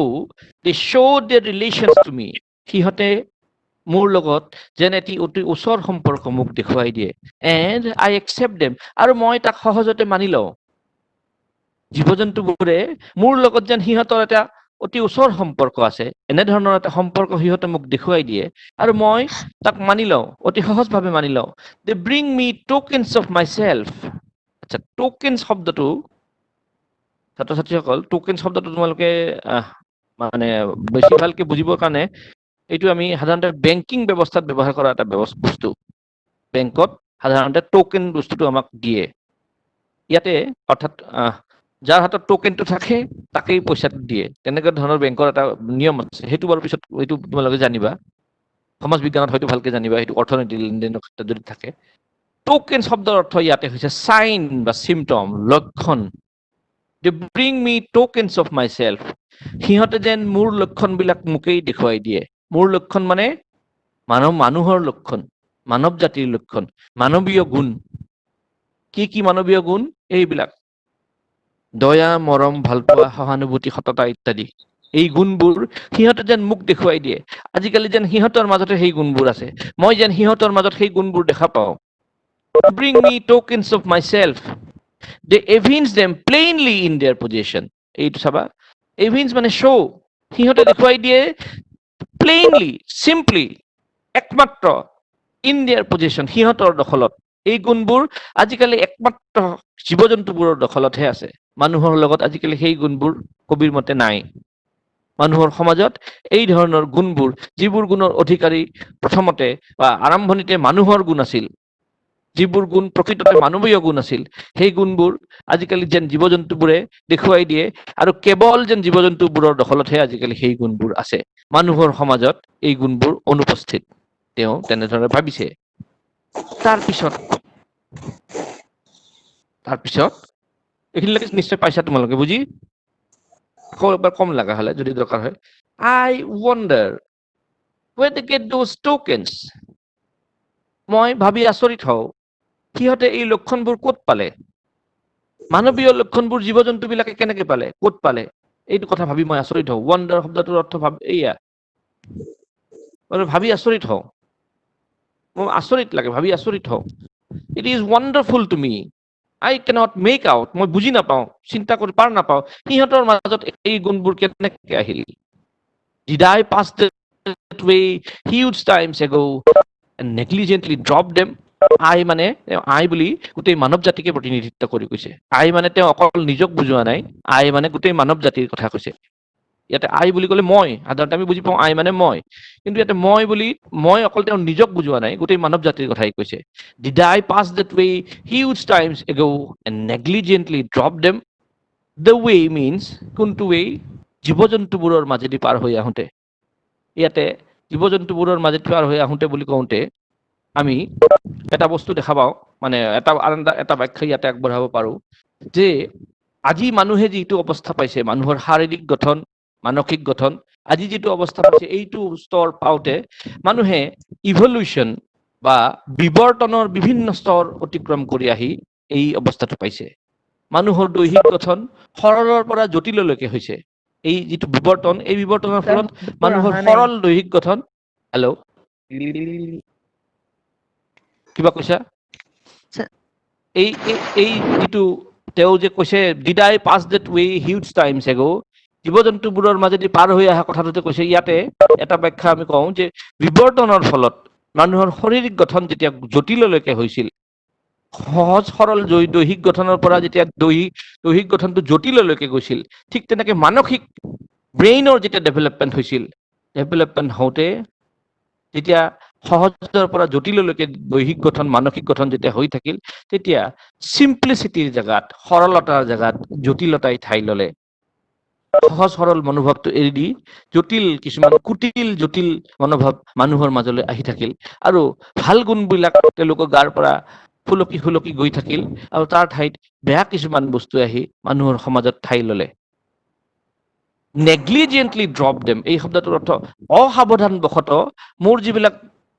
they show their relations to me, সিহঁতে মোৰ লগত যেন এটি অতি ওচৰ সম্পৰ্ক মোক দেখুৱাই দিয়ে। and I accept them, আৰু মই তাক সহজতে মানি লওঁ। জীৱ-জন্তুবোৰে মোৰ লগত যেন সিহঁতৰ এটা অতি ওচৰ সম্পৰ্ক আছে, এনেধৰণৰ এটা সম্পৰ্ক সিহঁতে মোক দেখুৱাই দিয়ে আৰু মই তাক মানি লওঁ, অতি সহজভাৱে মানি লওঁ। They bring me tokens of myself. আচ্ছা, tokens শব্দটো ছাত্ৰ-ছাত্ৰীসকল, tokens শব্দটো তোমালোকে মানে বেছি ভালকে বুজিবৰ কাৰণে এইটো আমি সাধাৰণতে বেংকিং ব্যৱস্থাত ব্যৱহাৰ কৰা এটা বস্তু। বেংকত সাধাৰণতে টোকেন বস্তুটো আমাক দিয়ে। ইয়াতে অৰ্থাৎ যাৰ হাতত টোকেনটো থাকে তাকেই পইচাটো দিয়ে, তেনেকুৱা ধৰণৰ বেংকৰ এটা নিয়ম আছে। সেইটো বাৰু পিছত এইটো তোমালোকে জানিবা, সমাজ বিজ্ঞানত হয়তো ভালকে জানিবা, সেইটো অৰ্থনীতি লেনদেনৰ ক্ষেত্ৰত যদি থাকে। টোকেন শব্দৰ অৰ্থ ইয়াতে হৈছে চাইন বা চিমটম, লক্ষণ। They bring me tokens of myself. সিহঁতে যেন মোৰ লক্ষণবিলাক মোকেই দেখুৱাই দিয়ে। মোৰ লক্ষণ মানে মানুহৰ লক্ষণ, মানৱ জাতিৰ লক্ষণ, মানৱীয় গুণ। কি কি মানৱীয় গুণ? এইবিলাক দয়া, মৰম, ভালপোৱা, সহানুভূতি, সততা ইত্যাদি। এই গুণবোৰ সিহঁতে যেন মোক দেখুৱাই দিয়ে। আজিকালি যেন সিহঁতৰ মাজতে সেই গুণবোৰ আছে, মই যেন সিহঁতৰ মাজত সেই গুণবোৰ দেখা পাওঁ। Bring me tokens of myself. They evince them plainly in their possession. এইটো চাবা, evince মানে show, সিহঁতে দেখুৱাই দিয়ে plainly, simply, একমাত্ৰ in their possession, সিহঁতৰ দখলত। এই গুণবোৰ আজিকালি একমাত্ৰ জীৱ-জন্তুবোৰৰ দখলতহে আছে। মানুহৰ লগত আজিকালি সেই গুণবোৰ কবিৰ মতে নাই। মানুহৰ সমাজত এই ধৰণৰ গুণবোৰ, যিবোৰ গুণৰ অধিকাৰী প্ৰথমতে বা আৰম্ভণিতে মানুহৰ গুণ আছিল, যিবোৰ গুণ প্ৰকৃততে মানৱীয় গুণ আছিল, সেই গুণবোৰ আজিকালি যেন জীৱ-জন্তুবোৰে দেখুৱাই দিয়ে আৰু কেৱল যেন জীৱ-জন্তুবোৰৰ দখলতহে আজিকালি সেই গুণবোৰ আছে। মানুহৰ সমাজত এই গুণবোৰ অনুপস্থিত, তেওঁ তেনেধৰণে ভাবিছে। তাৰপিছত এইখিনিলৈকে নিশ্চয় পাইছা তোমালোকে বুজি? আকৌ এবাৰ কম লগা হ'লে যদি দৰকাৰ হয়। I wonder where they get those tokens. মই ভাবি আচৰিত হওঁ, সিহঁতে এই লক্ষণবোৰ ক'ত পালে? মানৱীয় লক্ষণবোৰ জীৱ-জন্তুবিলাকে কেনেকে পালে, ক'ত পালে? এইটো কথা ভাবি মই আচৰিত হওঁ। ৱণ্ডাৰ শব্দটোৰ অৰ্থ এইয়া, ভাবি আচৰিত হওঁ। মোৰ আচৰিত লাগে, ভাবি আচৰিত হওঁ। It is wonderful to me. I cannot make out. মই বুজি নাপাওঁ, চিন্তা কৰি পাৰ নাপাওঁ, সিহঁতৰ মাজত এই গুণবোৰ কেনেকে আহিল। Did I pass that way huge times ago and negligently drop them? I মানে I বুলি গোটেই মানৱ জাতিকে প্ৰতিনিধিত্ব কৰি কৈছে। I মানে তেওঁ অকল নিজক বুজোৱা নাই, I মানে গোটেই মানৱ জাতিৰ কথা কৈছে। ইয়াতে I বুলি ক'লে মই, সাধাৰণতে আমি বুজি পাওঁ I মানে মই, কিন্তু ইয়াতে মই অকল তেওঁ নিজক বুজোৱা নাই, গোটেই মানৱ জাতিৰ কথাই কৈছে। Did I pass that way huge times ago and negligently drop them? The way means কোনটো way? জীৱ-জন্তুবোৰৰ মাজেদি পাৰ হৈ আহোঁতে। ইয়াতে জীৱ-জন্তুবোৰৰ মাজেদি পাৰ হৈ আহোঁতে বুলি কওঁতে আমি এটা বস্তু দেখা পাওঁ, মানে এটা বাক্য ইয়াতে আগবঢ়াব পাৰোঁ যে আজি মানুহে যিটো অৱস্থা পাইছে, মানুহৰ শাৰীৰিক গঠন, মানসিক গঠন, আজি যিটো অৱস্থা পাইছে, এইটো স্তৰ পাওঁতে মানুহে ইভলিউশ্যন বা বিৱৰ্তনৰ বিভিন্ন স্তৰ অতিক্ৰম কৰি আহি এই অৱস্থাটো পাইছে। মানুহৰ দৈহিক গঠন সৰলৰ পৰা জটিললৈকে হৈছে। এই যিটো বিৱৰ্তন, এই বিৱৰ্তনৰ ফলত মানুহৰ সৰল দৈহিক গঠন, হেল্ল', কিবা কৈছা? এই এই যিটো তেওঁ যে কৈছে, did I pass that way huge times ago, জীৱ জন্তুবোৰৰ মাজেদি পাৰ হৈ অহা কথাটোতে কৈছে। ইয়াতে এটা ব্যাখ্যা আমি কওঁ যে বিৱৰ্তনৰ ফলত মানুহৰ শাৰীৰিক গঠন যেতিয়া জটিললৈকে হৈছিল, সহজ সৰল দৈহিক গঠনৰ পৰা যেতিয়া দৈহিক গঠনটো জটিললৈকে গৈছিল, ঠিক তেনেকে মানসিক ব্ৰেইনৰ যেতিয়া ডেভেলপমেণ্ট হৈছিল, ডেভেলপমেণ্ট হওঁতে যেতিয়া সহজৰ পৰা জটিললৈকে দৈহিক গঠন, মানসিক গঠন যেতিয়া হৈ থাকিল, তেতিয়া চিম্প্লিচিটিৰ জেগাত, সৰলতাৰ জেগাত জটিলতাই ঠাই ল'লে। সহজ সৰল মনোভাৱটো এৰি দি জটিল কিছুমান কুটিল জটিল মনোভাৱ মানুহৰ মাজলৈ আহি থাকিল, আৰু ভাল গুণবিলাক তেওঁলোকৰ গাৰ পৰা সুলকি সুলকি গৈ থাকিল, আৰু তাৰ ঠাইত বেয়া কিছুমান বস্তু আহি মানুহৰ সমাজত ঠাই ল'লে। নেগলিজেণ্টলি ড্ৰপ দেম, এই শব্দটোৰ অৰ্থ অসাৱধানবশতঃ মোৰ যিবিলাক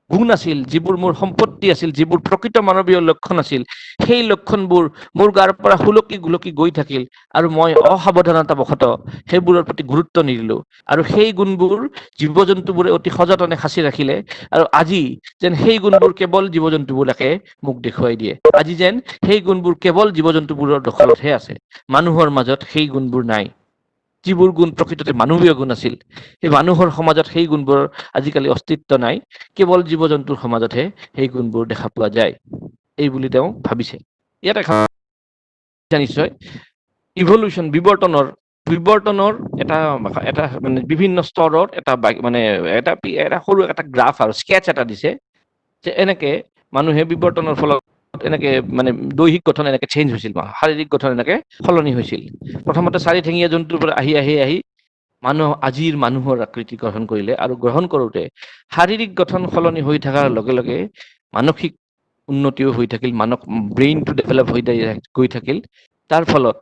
গুণ আছিল, যিবোৰ মোৰ সম্পত্তি আছিল, যিবোৰ প্ৰকৃত মানৱীয় লক্ষণ আছিল, সেই লক্ষণবোৰ মোৰ গাৰ পৰা সুলকি গুলকি গৈ থাকিল, আৰু মই অসাৱধানতাবশতঃ সেইবোৰৰ প্ৰতি গুৰুত্ব নিদিলোঁ, আৰু সেই গুণবোৰ জীৱ জন্তুবোৰে অতি সযতনে সাঁচি ৰাখিলে, আৰু আজি যেন সেই গুণবোৰ কেৱল জীৱ জন্তুবিলাকে মোক দেখুৱাই দিয়ে। আজি যেন সেই গুণবোৰ কেৱল জীৱ জন্তুবোৰৰ দখলতহে আছে, মানুহৰ মাজত সেই গুণবোৰ নাই। যিবোৰ গুণ প্ৰকৃততে মানৱীয় গুণ আছিল, সেই মানুহৰ সমাজত সেই গুণবোৰৰ আজিকালি অস্তিত্ব নাই, কেৱল জীৱ জন্তুৰ সমাজতহে সেই গুণবোৰ দেখা পোৱা যায়, এই বুলি তেওঁ ভাবিছে। ইয়াতে নিশ্চয় ইভলিউশ্যন, বিৱৰ্তনৰ এটা মানে বিভিন্ন স্তৰৰ এটা মানে এটা সৰু এটা গ্ৰাফ আৰু স্কেচ এটা দিছে, যে এনেকে মানুহে বিৱৰ্তনৰ ফলত এনেকে মানে দৈহিক গঠন এনেকে চেঞ্জ হৈছিল, বা শাৰীৰিক গঠন এনেকে সলনি হৈছিল। প্ৰথমতে চাৰিঠেঙীয়া জন্তুৰ পৰা আহি আহি আহি আজিৰ মানুহৰ আকৃতি গ্ৰহণ কৰিলে, আৰু গ্ৰহণ কৰোঁতে শাৰীৰিক গঠন সলনি হৈ থকাৰ লগে লগে মানসিক উন্নতিও হৈ থাকিল, ব্ৰেইনটো ডেভেলপ হৈ গৈ থাকিল। তাৰ ফলত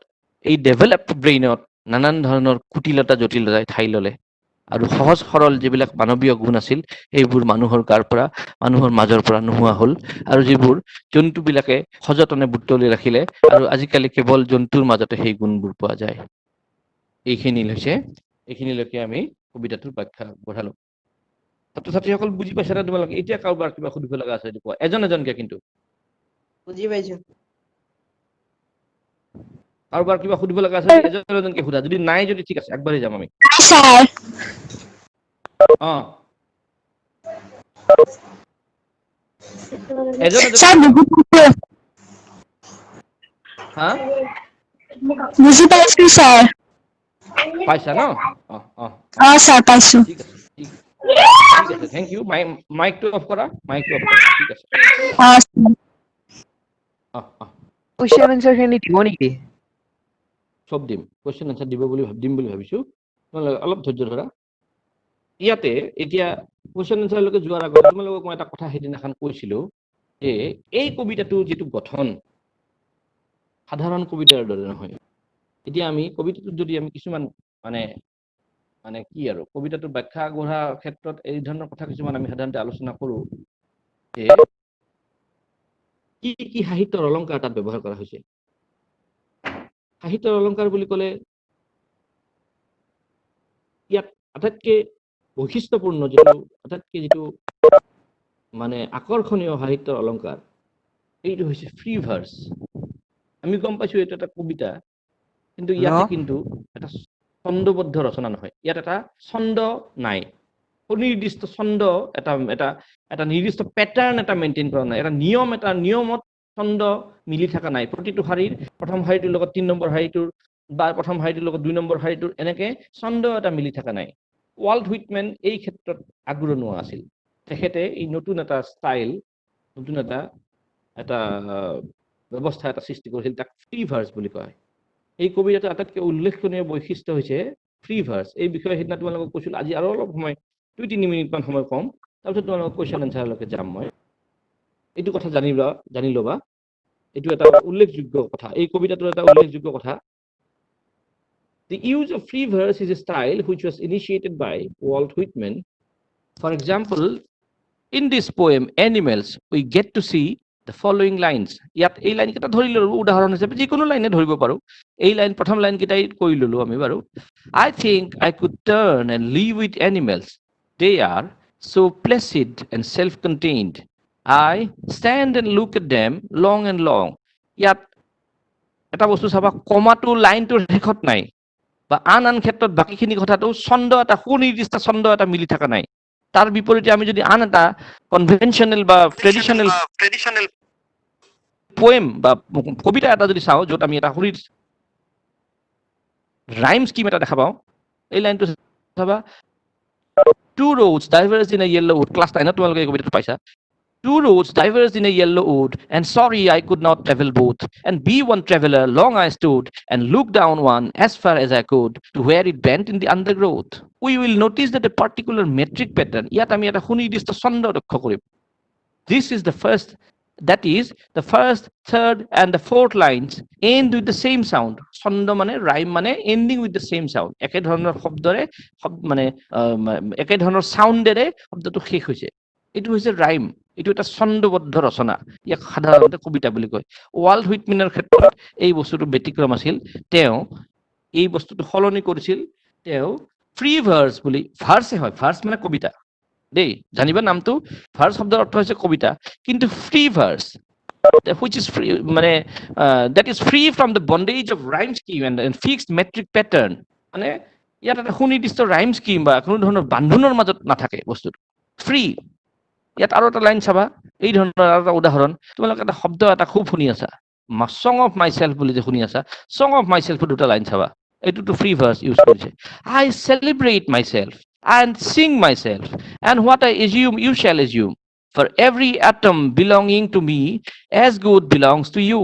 এই ডেভেলপড ব্ৰেইনত নানান ধৰণৰ কুটিলতা জটিলতাই ঠাই ল'লে, আৰু সহজ সৰল যিবিলাক মানৱীয় গুণ আছিল, সেইবোৰ মানুহৰ গাৰ পৰা, মানুহৰ মাজৰ পৰা নোহোৱা হ'ল, আৰু যিবোৰ জন্তুবিলাকে সযতনে বুটলি ৰাখিলে, আৰু আজিকালি কেৱল জন্তুৰ মাজতে সেই গুণবোৰ পোৱা যায়। এইখিনিলৈকে আমি কবিতাটোৰ ব্যাখ্যা বঢ়ালো। ছাত্ৰ ছাত্ৰীসকল বুজি পাইছা নে তোমালোকে? এতিয়া কাৰোবাৰ কিবা সুধিব লগা আছে যদি কোৱা, এজন এজনকে কিন্তু। বুজি পাইছো। কাৰোবাৰ কিবা সুধিব লগা আছে যদি এজন এজনকে সোধা, যদি নাই যদি ঠিক আছে আগবাঢ়ি যাম আমি। স্যার অ এজন এজন স্যার হা বুজি পাইছো স্যার। পাইছা ন? অ অ স্যার পাইছো। ঠিক আছে, ঠিক আছে, থেংক ইউ। মাইকটো অফ কৰা, মাইকটো অফ কৰা, ঠিক আছে। কুৱেশ্যন এনচাৰ খিনি দিব নেকি? চব দিম, কুৱেশ্যন এনচাৰ দিম বুলি ভাবিছো, তোমালোকে অলপ ধৈৰ্য ধৰা। ইয়াতে এতিয়া কুৱেশ্যন এনচাৰলৈকে যোৱাৰ আগত তোমালোকক মই এটা কথা সেইদিনাখন কৈছিলো, যে এই কবিতাটোৰ যিটো গঠন সাধাৰণ কবিতাৰ দৰে নহয়। এতিয়া আমি কবিতাটোত যদি আমি কিছুমান মানে মানে কি আৰু কবিতাটোৰ ব্যাখ্যা গঢ়াৰ ক্ষেত্ৰত এই ধৰণৰ কথা কিছুমান আমি সাধাৰণতে আলোচনা কৰো, যে কি কি সাহিত্যৰ অলংকাৰ তাত ব্যৱহাৰ কৰা হৈছে। সাহিত্যৰ অলংকাৰ বুলি ক'লে ইয়াত আটাইতকৈ বৈশিষ্ট্যপূৰ্ণ যিটো মানে আকৰ্ষণীয় সাহিত্যৰ অলংকাৰ, এইটো হৈছে ফ্ৰী ভাৰ্চ। আমি গম পাইছো এইটো এটা কবিতা, কিন্তু ইয়াতে কিন্তু এটা ছন্দবদ্ধ ৰচনা নহয়, ইয়াত এটা ছন্দ নাই, সুনিৰ্দিষ্ট ছন্দ এটা নিৰ্দিষ্ট পেটাৰ্ণ এটা মেইনটেইন কৰা নাই, এটা নিয়মত ছন্দ মিলি থকা নাই। প্ৰতিটো শাৰীৰ প্ৰথম শাৰীটোৰ লগত 3 নম্বৰ শাৰীটোৰ, বা প্ৰথম শাৰীটোৰ লগত 2 নম্বৰ শাৰীটোৰ, এনেকে ছন্দ এটা মিলি থকা নাই। ৱাল্ট হুইটমেন এই ক্ষেত্ৰত আগৰণুৱা আছিল। তেখেতে এই নতুন এটা ষ্টাইল, নতুন এটা ব্যৱস্থা এটা সৃষ্টি কৰিছিল, তাক ফ্ৰী ভাৰ্চ বুলি কয়। এই কবিতাটোৰ আটাইতকৈ উল্লেখনীয় বৈশিষ্ট্য হৈছে ফ্ৰী ভাৰ্চ। এই বিষয়ে সেইদিনা তোমালোকক কৈছিলো, আজি আৰু অলপ সময় 2-3 মিনিটমান সময় কম, তাৰপিছত তোমালোকক কুৱেশ্যন এনচাৰলৈকে যাম মই। এইটো কথা জানি ল'বা, এইটো এটা উল্লেখযোগ্য কথা, এই কবিতাটোৰ এটা উল্লেখযোগ্য কথা, The use of free verse is a style which was initiated by Walt Whitman. For example, in this poem Animals, we get to see the following lines. ইয়াত এই লাইন কেইটা ধৰি ললো উদাহৰণ হিচাপে যিকোনো লাইনে ধৰিব পাৰো এই লাইন প্ৰথম লাইন কেইটাই কৈ ললো আমি বাৰু I think I could turn and live with animals. They are so placid and self-contained. I stand and look at them long and long. ইয়াত এটা বস্তু চাবা কমাটো লাইনটোৰ শেষত নাই বা আন আন ক্ষেত্ৰত বাকীখিনি কথাটো ছন্দ এটা সুনিৰ্দিষ্ট ছন্দ এটা মিলি থকা নাই তাৰ বিপৰীতে আমি যদি আন এটা কনভেনশনাল বা ট্ৰেডিশনাল পোয়েম বা কবিতা এটা যদি চাওঁ য'ত আমি এটা সুনিৰ্দিষ্ট ৰাইম স্কিম এটা দেখা পাওঁ এই লাইনটো চাবা two roads diverged in a yellow wood class 9 তোমালোকে এই কবিতাটো পাইছা two roads diverged in a yellow wood and sorry I could not travel both and be one traveler long I stood and looked down one as far as I could to where it bent in the undergrowth. We will notice that a particular metric pattern ইয়াত আমি এটা সুনিৰ্দিষ্ট ছন্দ লক্ষ্য কৰিম. This is the first, that is the first, third and the fourth lines end with the same sound. ছন্দ মানে rhyme মানে ending with the same sound. একে ধৰণৰ শব্দৰে মানে একে ধৰণৰ সাউন্ডেৰে শব্দটো শেষ হৈছে এইটো হৈছে rhyme. এইটো এটা ছন্দবদ্ধ ৰচনা ইয়াক সাধাৰণতে কবিতা বুলি কয় ৱাল্ট হুইটমেনৰ ক্ষেত্ৰত এই বস্তুটো ব্যতিক্ৰম আছিল তেওঁ এই বস্তুটো সলনি কৰিছিল তেওঁ ফ্ৰী ভাৰ্স বুলি ভাৰ্সে হয় ভাৰ্স মানে কবিতা দেই জানিবা নামটো ভাৰ্স শব্দৰ অৰ্থ হৈছে কবিতা কিন্তু ফ্ৰী ভাৰ্স which is free মানে that is free from the bondage of rhyme scheme and fixed metric pattern মানে ইয়াত এটা সুনিৰ্দিষ্ট rhyme scheme বা কোনো ধৰণৰ বান্ধোনৰ মাজত নাথাকে বস্তুটো ফ্ৰী ইয়াত আৰু এটা লাইন চাবা এই ধৰণৰ আৰু এটা উদাহৰণ তোমালোকে এটা শব্দ এটা খুব শুনি আছা সং অফ মাই সেলফ বুলি যে শুনি আছা সং অফ মাই সেলফৰ দুটা লাইন চাবা এইটোতো ফ্ৰী ভাৰ্স ইউজ কৰিছে I celebrate myself and sing myself and what I assume you shall assume for every atom belonging to me as good belongs to you.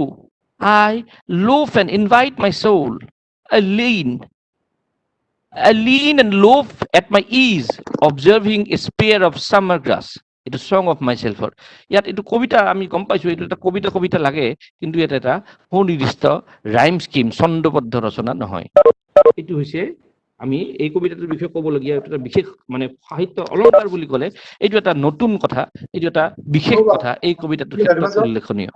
I loaf and invite my soul I lean and loaf at my ease observing a spear of summer grass. It is song of myself. ইয়াত এইটো কবিতা আমি গম পাইছো এইটো এটা কবিতা কবিতা লাগে কিন্তু এটা এটা সুনিৰ্দিষ্ট ৰাইম স্কিম ছন্দবদ্ধ ৰচনা নহয় এইটো হৈছে আমি এই কবিতাটোৰ বিষয়ে ক'বলগীয়া এটা বিশেষ মানে সাহিত্য অলংকাৰ বুলি ক'লে এইটো এটা নতুন কথা এইটো এটা বিশেষ কথা এই কবিতাটোৰ ক্ষেত্ৰত উল্লেখনীয়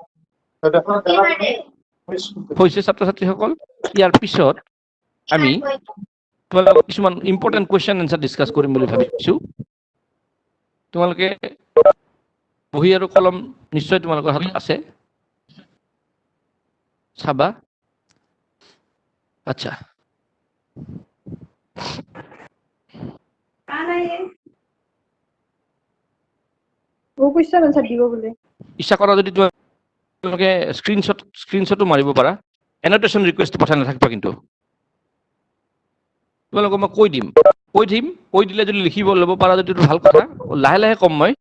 হৈছে ছাত্ৰ ছাত্ৰীসকল ইয়াৰ পিছত আমি তোমালোকক কিছুমান ইম্পৰ্টেণ্ট কুৱেশ্যন এনচাৰ ডিছকাছ কৰিম বুলি ভাবিছো তোমালোকে বহি আৰু কলম নিশ্চয় তোমালোকৰ হাতত আছে চাবা আচ্ছা ইচ্ছা কৰা যদি তোমালোকে স্ক্ৰীনশ্বটো মাৰিব পাৰা এনটেশ্যন ৰিকুৱেষ্ট পঠাই নাথাকিবা কিন্তু তোমালোকক মই কৈ দিলে যদি লিখিব ল'ব পাৰা যদি ভাল কথা লাহে লাহে কম মই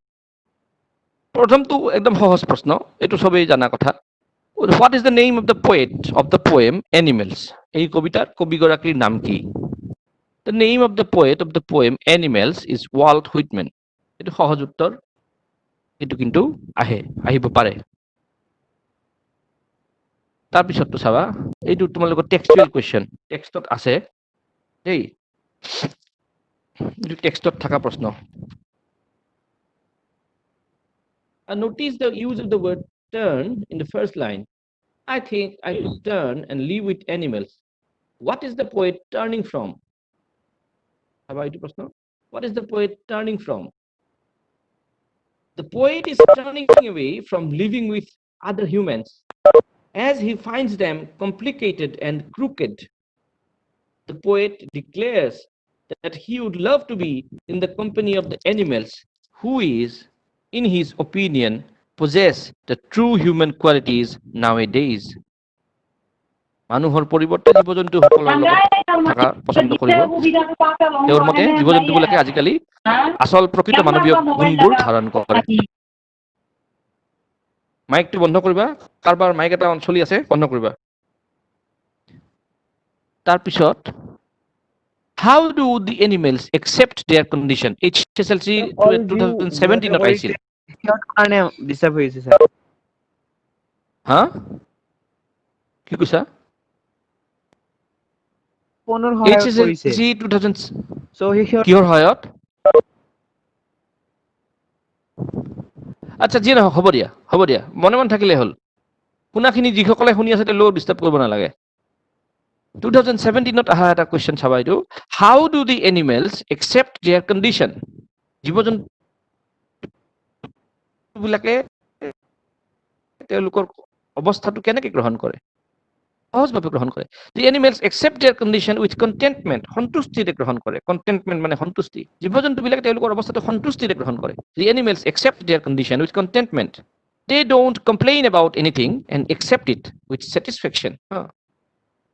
প্ৰথমটো একদম সহজ প্ৰশ্ন এইটো সবেই জানা কথা what is the name of the poet of the poem animals এই কবিতাৰ কবিগৰাকীৰ নাম কি the name of the poet of the poem animals is Walt Whitman এইটো সহজ উত্তৰ এইটো কিন্তু আহিব পাৰে তাৰপিছতটো চাবা এইটো তোমালোকৰ টেক্সচুৱেল কুৱেশ্যন টেক্সটত আছে দেই এইটো টেক্সটত থকা প্ৰশ্ন notice the use of the word turn in the first line. I think I could turn and live with animals. What is the poet turning from? What is the poet turning from? The poet is turning away from living with other humans as he finds them complicated and crooked. The poet declares that he would love to be in the company of the animals who is, in his opinion, possess the true human qualities nowadays. মানুহৰ পৰিৱৰ্তে জীৱ জন্তুসকলৰ লগত থকা পছন্দ কৰিব তেওঁৰ মতে জীৱ জন্তুবিলাকে আজিকালি আচল প্ৰকৃত মানৱীয় গুণবোৰ ধাৰণ কৰে মাইকটো বন্ধ কৰিবা কাৰোবাৰ মাইক এটা চলি আছে বন্ধ কৰিবা তাৰপিছত how do the animals accept their condition HSLC 2017 পাইছিল কাৰণে ডিস্টাৰ্ব হৈছে স্যাৰ হা কি কৈছা ফোনৰ সহায়ত কৰিছে HSLC 2000 সো সেই কিহৰ সহায়ত আচ্ছা যি নহওক হ'ব দিয়া মনে মন থাকিলে হ'ল শুনাখিনি যিসকলে শুনি আছে তেওঁলোকক ডিষ্টাৰ্ব কৰিব নালাগে 2017ত আহা এটা কুৱেশ্যন চাবা এইটো how do the animals accept their condition জীৱ জন্তুবিলাকে তেওঁলোকৰ অৱস্থাটো কেনেকৈ গ্ৰহণ কৰে সহজভাৱে গ্ৰহণ কৰে the animals accept their condition with contentment সন্তুষ্টিৰে গ্ৰহণ কৰে কণ্টেণ্টমেণ্ট মানে সন্তুষ্টি জীৱ জন্তুবিলাকে তেওঁলোকৰ অৱস্থাটো সন্তুষ্টিৰে গ্ৰহণ কৰে the animals accept their condition with contentment they don't complain about anything and accept it with satisfaction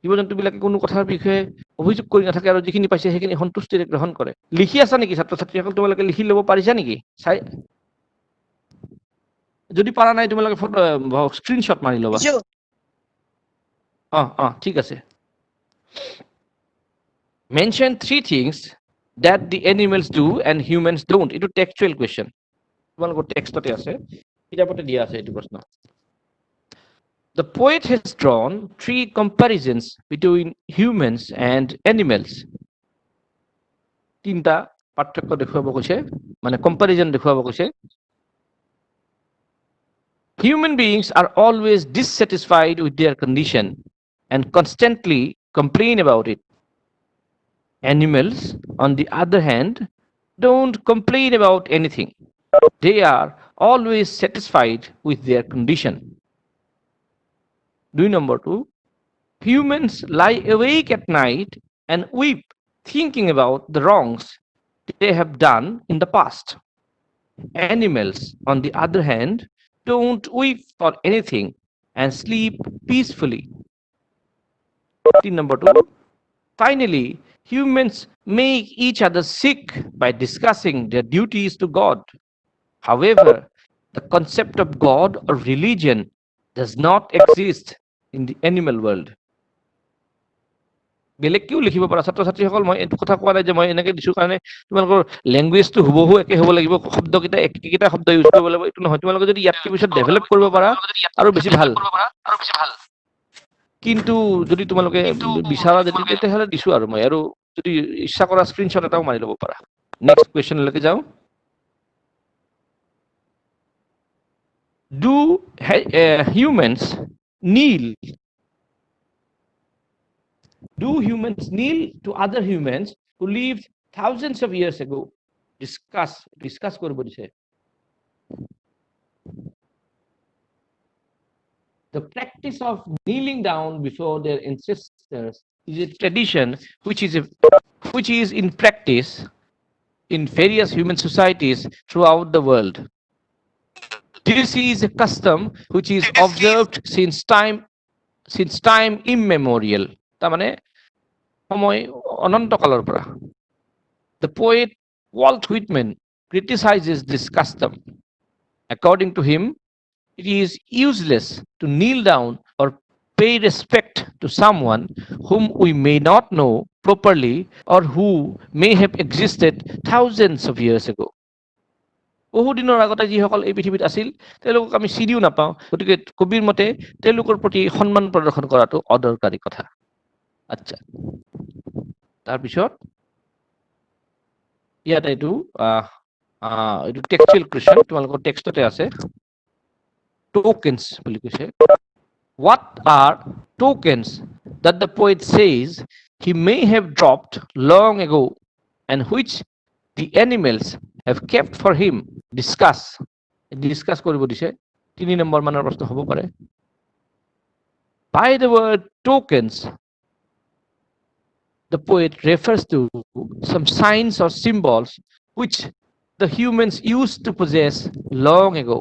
জীৱ জন্তুবিলাকে কোনো কথাৰ বিষয়ে অভিযোগ কৰি নাথাকে আৰু যিখিনি পাইছে সেইখিনি সন্তুষ্টিৰে গ্ৰহণ কৰে লিখি আছা নেকি ছাত্ৰ ছাত্ৰীসকল তোমালোকে লিখি ল'ব পাৰিছা নেকি চাই যদি পাৰা নাই তোমালোকে ফটো স্ক্ৰীনশ্বট মাৰি ল'বা ঠিক আছে mention three things that the animals do and humans don't এইটো টেক্সচুৱেল কুৱেশ্যন তোমালোকৰ টেক্সটতে আছে কিতাপতে দিয়া আছে এইটো প্ৰশ্ন The poet has drawn three comparisons between humans and animals. তিনটা পাৰ্থক্য দেখুৱাব কৈছে মানে কম্পাৰিজন দেখুৱাব কৈছে Human beings are always dissatisfied with their condition and constantly complain about it. Animals, on the other hand, don't complain about anything. They are always satisfied with their condition. 2 number 2 humans lie awake at night and weep thinking about the wrongs they have done in the past animals on the other hand don't weep for anything and sleep peacefully 3 number 2 finally humans make each other sick by discussing their duties to God however the concept of God or religion does not exist in the animal world বেলেগ কিয় লিখিব পাৰা ছাত্ৰ ছাত্ৰীসকল মই এইটো কথা কোৱা নাই যে মই এনেকৈ দিছোঁ কাৰণে তোমালোকৰ লেংগুৱেজটো হুবহু একে হ'ব লাগিব শব্দকেইটা একেকেইটা শব্দ ইউজ কৰিব লাগিব এইটো নহয় তোমালোকে যদি ইয়াতকৈ পিছত ডেভেলপ কৰিব পাৰা আৰু বেছি ভাল কিন্তু যদি তোমালোকে বিচাৰা যদি তেতিয়াহ'লে দিছোঁ আৰু মই আৰু যদি ইচ্ছা কৰা স্ক্ৰীনশ্বট এটাও মাৰি ল'ব পাৰা নেক্সট কুৱেশ্যনলৈকে যাওঁ Do humans kneel? Do humans kneel to other humans who lived thousands of years ago? Discuss korbo diche. The practice of kneeling down before their ancestors is a tradition which is in practice in various human societies throughout the world. This is a custom which is observed since time immemorial. মানে সময় অনন্তকালৰ পৰা The poet Walt Whitman criticizes this custom. According to him, it is useless to kneel down or pay respect to someone whom we may not know properly or who may have existed thousands of years ago. বহু দিনৰ আগতে যিসকল এই পৃথিৱীত আছিল তেওঁলোকক আমি চিনিও নাপাওঁ গতিকে কবিৰ মতে তেওঁলোকৰ প্ৰতি সন্মান প্ৰদৰ্শন কৰাটো অদৰকাৰী কথা আচ্ছা তাৰপিছত ইয়াত এইটো টেক্সচুৱেল কুৱেশ্যন তোমালোকৰ টেক্সটতে আছে tokens বুলি কৈছে what are tokens that the poet says he may have dropped long ago and which the animals have kept for him discuss কৰিব দিছে 3 নম্বৰ মানৰ প্ৰশ্ন হ'ব পাৰে by the word tokens the poet refers to some signs or symbols which the humans used to possess long ago.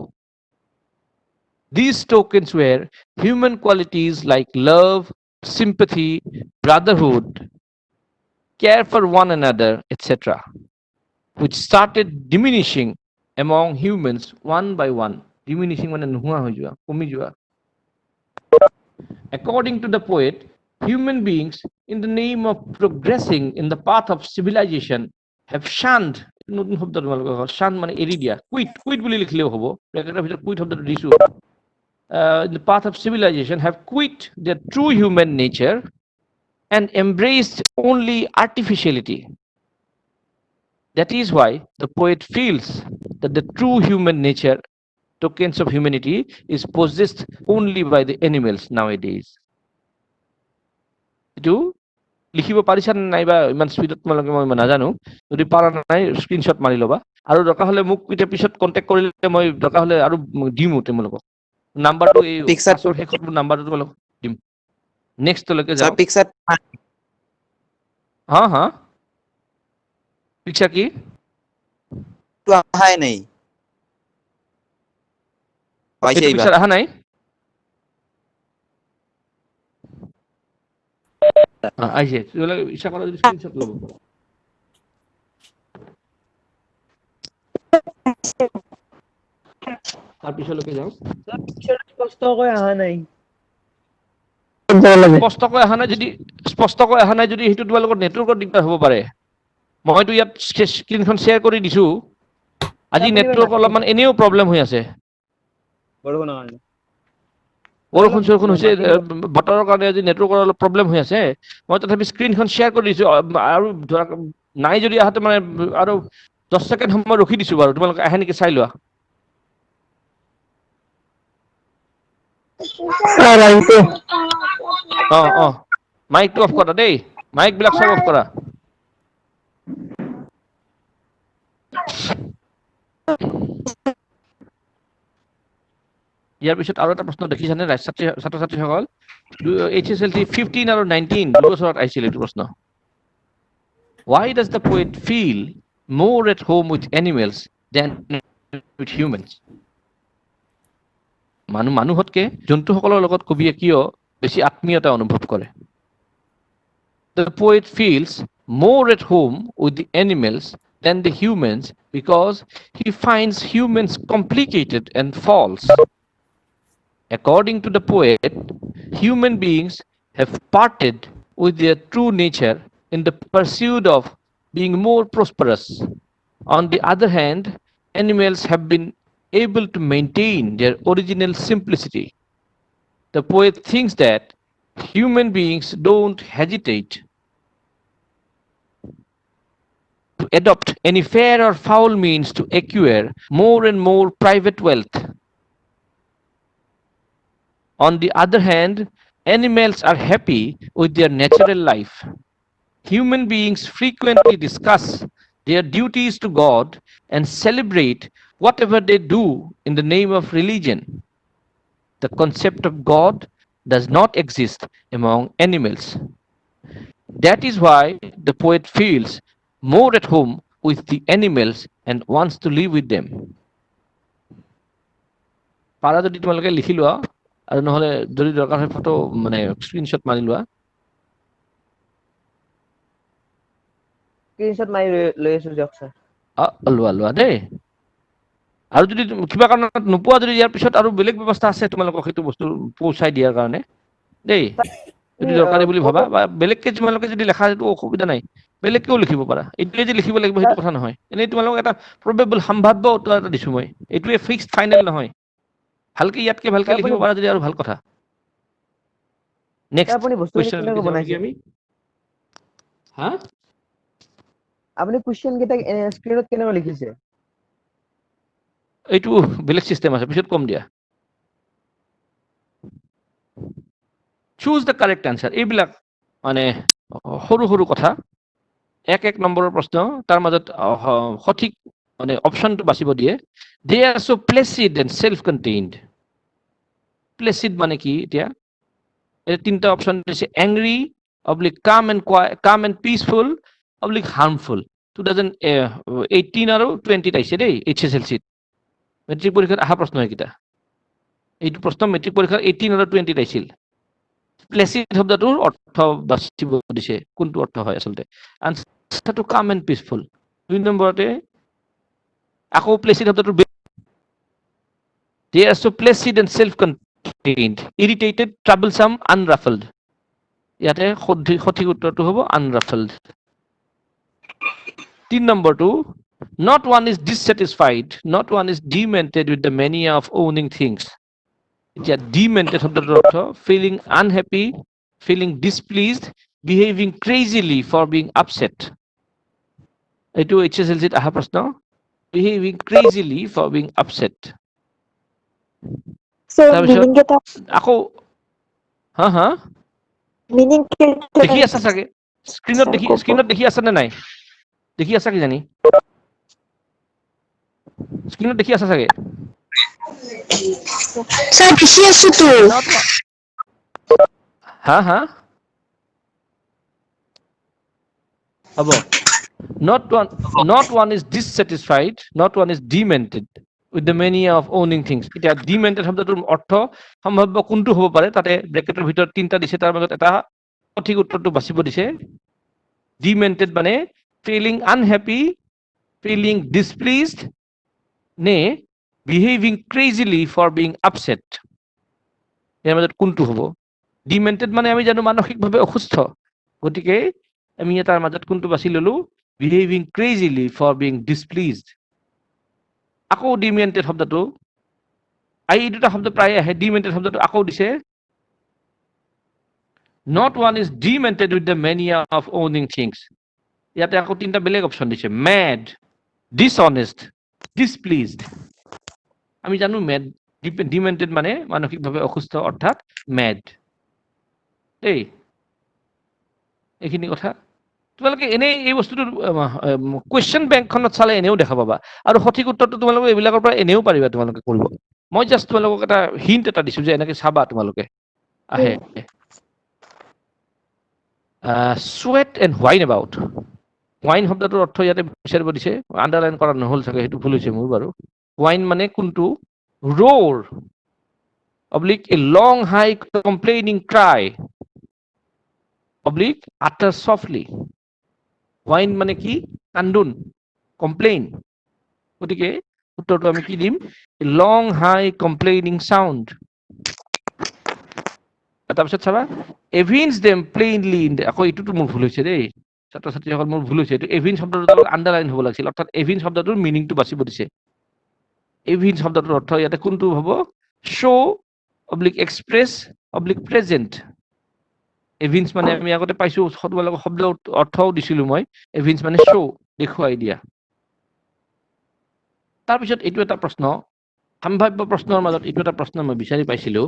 These tokens were human qualities like love, sympathy, brotherhood, care for one another, etc., which started diminishing among humans one by one. Diminishing মানে নোহোৱা হৈ যোৱা কমি যোৱা According to the poet, human beings, in the name of progressing in the path of civilization, have shunned নতুন শব্দ তোমালোকৰ শান মানে এৰি দিয়া কুইট বুলি লিখিলেও হ'ব ব্ৰেকেটৰ ভিতৰত কুইট শব্দটো দিছোঁ in the path of civilization have quit their true human nature and embraced only artificiality. That is why the poet feels that the true human nature, tokens of humanity, is possessed only by the animals nowadays. এইটো লিখিব পাৰিছা নাইবা ইমান স্পীডত তোমালোকে মই নাজানো, যদি পাৰা নাই স্ক্ৰীনশ্বট মাৰি ল'বা, আৰু দৰকাৰ হ'লে মোক এতিয়া পিছত কণ্টেক্ট কৰিলে মই দৰকাৰ হ'লে আৰু দিম তোমালোকক নাম্বাৰটো, এই পিকচাৰ ক্লাছৰ শেষত নাম্বাৰটো তোমালোকক দিম। নেক্সটলৈকে স্যাৰ যাওঁ। পিকচাৰ হা হা পিকচাৰ কি? তো আহাই নাই পাইছে এইটো এইবাৰ পিকচাৰ অহা নাই? আহিছে, তোমালোকে ইচ্ছা কৰা যদি স্ক্ৰীনশ্বট ল'ব পাৰা। তাৰ পিছলৈকে যাওঁ। স্পষ্টকৈ অহা নাই। স্পষ্টকৈ অহা নাই যদি সেইটো তোমালোকৰ নেটৱৰ্কৰ দিগদাৰ হ'ব পাৰে। মইতো ইয়াত স্ক্ৰীনখন শ্বেয়াৰ কৰি দিছো। আজি আপুনি নেটৱৰ্ক অলপমান এনেও প্ৰব্লেম হৈ আছে। বৰষুণৰ কাৰণে। বৰষুণ চৰষুণ হৈছে, মাতিম দিয়ক। বতৰৰ কাৰণে আজি নেটৱৰ্কৰ অলপ প্ৰব্লেম হৈ আছে। মই তথাপি স্ক্ৰীনখন শ্বেয়াৰ কৰি দিছো, আৰু ধৰা নাই যদি আহাতে মানে আৰু 10 ছেকেণ্ড সময় ৰখি দিছো বাৰু, তোমালোকে আহে নেকি চাই লোৱা। মাইকটো অফ কৰা দেই, মাইক বিলাক চব অফ কৰা। ইয়াৰ পিছত আৰু এটা প্ৰশ্ন দেখিছানে ছাত্ৰ ছাত্ৰীসকল? HSLC 15 আৰু 19 দুবছৰত আহিছিল এইটো প্ৰশ্ন। Why does the poet feel more at home with animals than with humans? মানুহতকে জন্তুসকলৰ লগত কবিয়ে কিয় বেছি আত্মীয়তা অনুভৱ কৰে? The poet feels more at home with the animals than the humans because he finds humans complicated and false. According to the poet, human beings have parted with their true nature in the pursuit of being more prosperous. On the other hand, animals have been able to maintain their original simplicity. The poet thinks that human beings don't hesitate to adopt any fair or foul means to acquire more and more private wealth. On the other hand, animals are happy with their natural life. Human beings frequently discuss their duties to God and celebrate whatever they do in the name of religion. The concept of God does not exist among animals. That is why the poet feels more at home with the animals and wants to live with them. পাৰা যদি তোমালোকে লিখি লোৱা, আৰু নহলে যদি দৰকাৰ হয় ফটো মানে স্ক্ৰীনশ্বট মাৰি লোৱা। স্ক্ৰীনশ্বট মাৰি লৈ আছো দিয়ক স্যাৰ। লোৱা দেই। আৰু যদি কিবা কাৰণত নোপোৱা, যদি ইয়াৰ পিছত আৰু বেলেগ ব্যৱস্থা আছে তোমালোকক সেইটো বস্তু পৌঁছাই দিয়াৰ কাৰণে দেই, যদি দৰকাৰী বুলি ভাবা, বা বেলেগকে তোমালোকে যদি লেখা সেইটো অসুবিধা নাই, বেলেগকেও লিখিব পাৰা। এইটোৱে যে লিখিব লাগিব সেইটো কথা নহয়, এনেই তোমালোকক এটা প্ৰবেবল সম্ভাৱ্য উত্তৰ এটা দিছো মই, এইটোৱে ফিক্সড ফাইনেল নহয়। ভালকে ইয়াতকে ভালকে লিখিব পাৰা যদি আৰু ভাল কথা। নেক্সট আপুনি বস্তুখিনি কুৱেশ্যনলৈকে কেনেকৈ যাওঁ নেকি বনাইছে? আমি? হা আপুনি কুৱেশ্যন কেইটা স্ক্ৰীনত কেনেকৈ লিখিছে? এইটো বেলেগ চিষ্টেম আছে, পিছত কম দিয়া। চুজ দ্য কাৰেক্ট আনচাৰ, এইবিলাক মানে সৰু সৰু কথা। এক নম্বৰৰ প্ৰশ্ন, তাৰ মাজত সঠিক মানে অপশ্যনটো বাচিব দিয়ে। দে আৰ চ' প্লেচিড এণ্ড চেল্ফ কণ্টেইনড। প্লেচিড মানে কি? এতিয়া তিনিটা অপশ্যন দিছে, এংৰি, কাম এণ্ড পিচফুল, হাৰ্মফুল। 2018 আৰু 20 আহিছে দেই HSLC-ত। মেট্ৰিক পৰীক্ষাত অহা প্ৰশ্ন এইকেইটা। এইটো প্ৰশ্ন মেট্ৰিক পৰীক্ষাত 18 আৰু 20 আহিছিল। প্লেচিড শব্দটোৰ অৰ্থ বাচিব দিছে, কোনটো অৰ্থ হয় আচলতে। আনচাৰটো কাম এণ্ড পিচফুল। 2 নম্বৰতে আকৌ প্লেচিড শব্দটোৰ they are so placid and self-contained, irritated, troublesome, unruffled. ইয়াতে সঠিক উত্তৰটো হ'ব unruffled। 3 নম্বৰটো, not one is dissatisfied, not one is demented with the mania of owning things. এতিয়া demented শব্দটোৰ অৰ্থ feeling unhappy, feeling displeased behaving crazily for being upset. এইটো HSLCত আহা প্ৰশ্ন behaving crazily for being upset. Sir, তাৰপিছত meaning kita আকৌ হা meaning kita দেখি আছা চাগে স্ক্ৰীনত দেখি আছা নে নাই দেখি আছা কি জানি স্ক্ৰীনত দেখি আছা চাগে Sir, দেখি আছো তো not one হা হ'ব not one is dissatisfied not one is demented with the mania of owning things এতিয়া demented শব্দটোৰ অৰ্থ সম্ভাৱ্য কোনটো হ'ব পাৰে তাতে ব্ৰেকেটৰ ভিতৰত তিনটা দিছে তাৰ মাজত এটা সঠিক উত্তৰটো বাছিব দিছে demented মানে feeling unhappy feeling displeased নে behaving crazily for being upset ইয়াৰ মাজত কোনটো হ'ব ডিমেন্টেড মানে আমি জানো মানসিকভাৱে অসুস্থ গতিকে আমি তাৰ মাজত কোনটো বাছি ললো বিহেভিং ক্ৰেজিলি ফৰ বিং ডিসপ্লিজড আকৌ ডিমেন্টেড শব্দটো এই দুটা শব্দ প্ৰায় আহে ডিমেন্টেড শব্দটো আকৌ দিছে not one is demented with the mania of owning things ইয়াতে আকৌ তিনটা বেলেগ অপচন দিছে mad dishonest displeased আমি জানো mad ডিমেন্টেড মানে মানসিকভাৱে অসুস্থ অৰ্থাৎ mad এই এইখিনি কথা তোমালোকে এনেই এই বস্তুটো কুৱেশ্যন বেংকখনত চালে এনেও দেখা পাবা আৰু সঠিক উত্তৰটো তোমালোকে এইবিলাকৰ পৰা এনেও পাৰিবা তোমালোকে কৰিব মই জাষ্ট তোমালোকক এটা হিণ্ট এটা দিছো যে এনেকে চাবা তোমালোকে আহে sweat and whine about whine শব্দটোৰ অৰ্থ ইয়াতে বিচাৰিব দিছে আন্ডাৰলাইন কৰা নহ'ল চাগে সেইটো ভুল হৈছে মোৰ বাৰু whine মানে কোনটো roar oblique a long high complaining cry oblique utter softly whine মানে কি কান্দোন কমপ্লেইন গতিকে উত্তৰটো আমি কি দিম লং হাই কমপ্লেইনিং সাউন্ড তাৰপিছত চাবা এভিন্স দেম প্লেইনলি আকৌ এইটোতো মোৰ ভুল হৈছে দেই ছাত্ৰ ছাত্ৰীসকল মোৰ ভুল হৈছে এইটো এভিন শব্দটোৰ আন্ডাৰলাইন হ'ব লাগিছিল অৰ্থাৎ এভিন শব্দটোৰ মিনিংটো বাছিব দিছে এভিন শব্দটোৰ অৰ্থ ইয়াতে কোনটো হ'ব show' oblique express oblique present evince মানে আমি আগতে পাইছো তোমালোকৰ শব্দ অৰ্থও দিছিলো মই এভিন্স মানে শ্ব' দেখুৱাই দিয়া তাৰপিছত এইটো এটা প্ৰশ্ন সম্ভাৱ্য প্ৰশ্নৰ মাজত এইটো এটা প্ৰশ্ন মই বিচাৰি পাইছিলো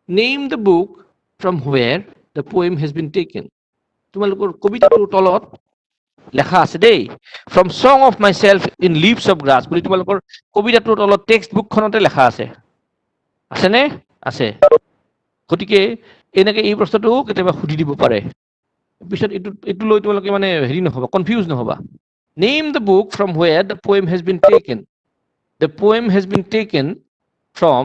name the book from where the poem has been taken তোমালোকৰ কবিতাটোৰ তলত লেখা আছে দেই from song of myself in leaves of grass বুলি তোমালোকৰ কবিতাটোৰ তলত টেক্সট বুকখনতে লেখা আছে আছেনে আছে গতিকে এনেকে এই প্ৰশ্নটো কেতিয়াবা সুধি দিব পাৰে পিছত এইটো লৈ তোমালোকে মানে হেৰি নহবা কনফিউজ নহবা name the book from where the poem has been taken the poem has been taken from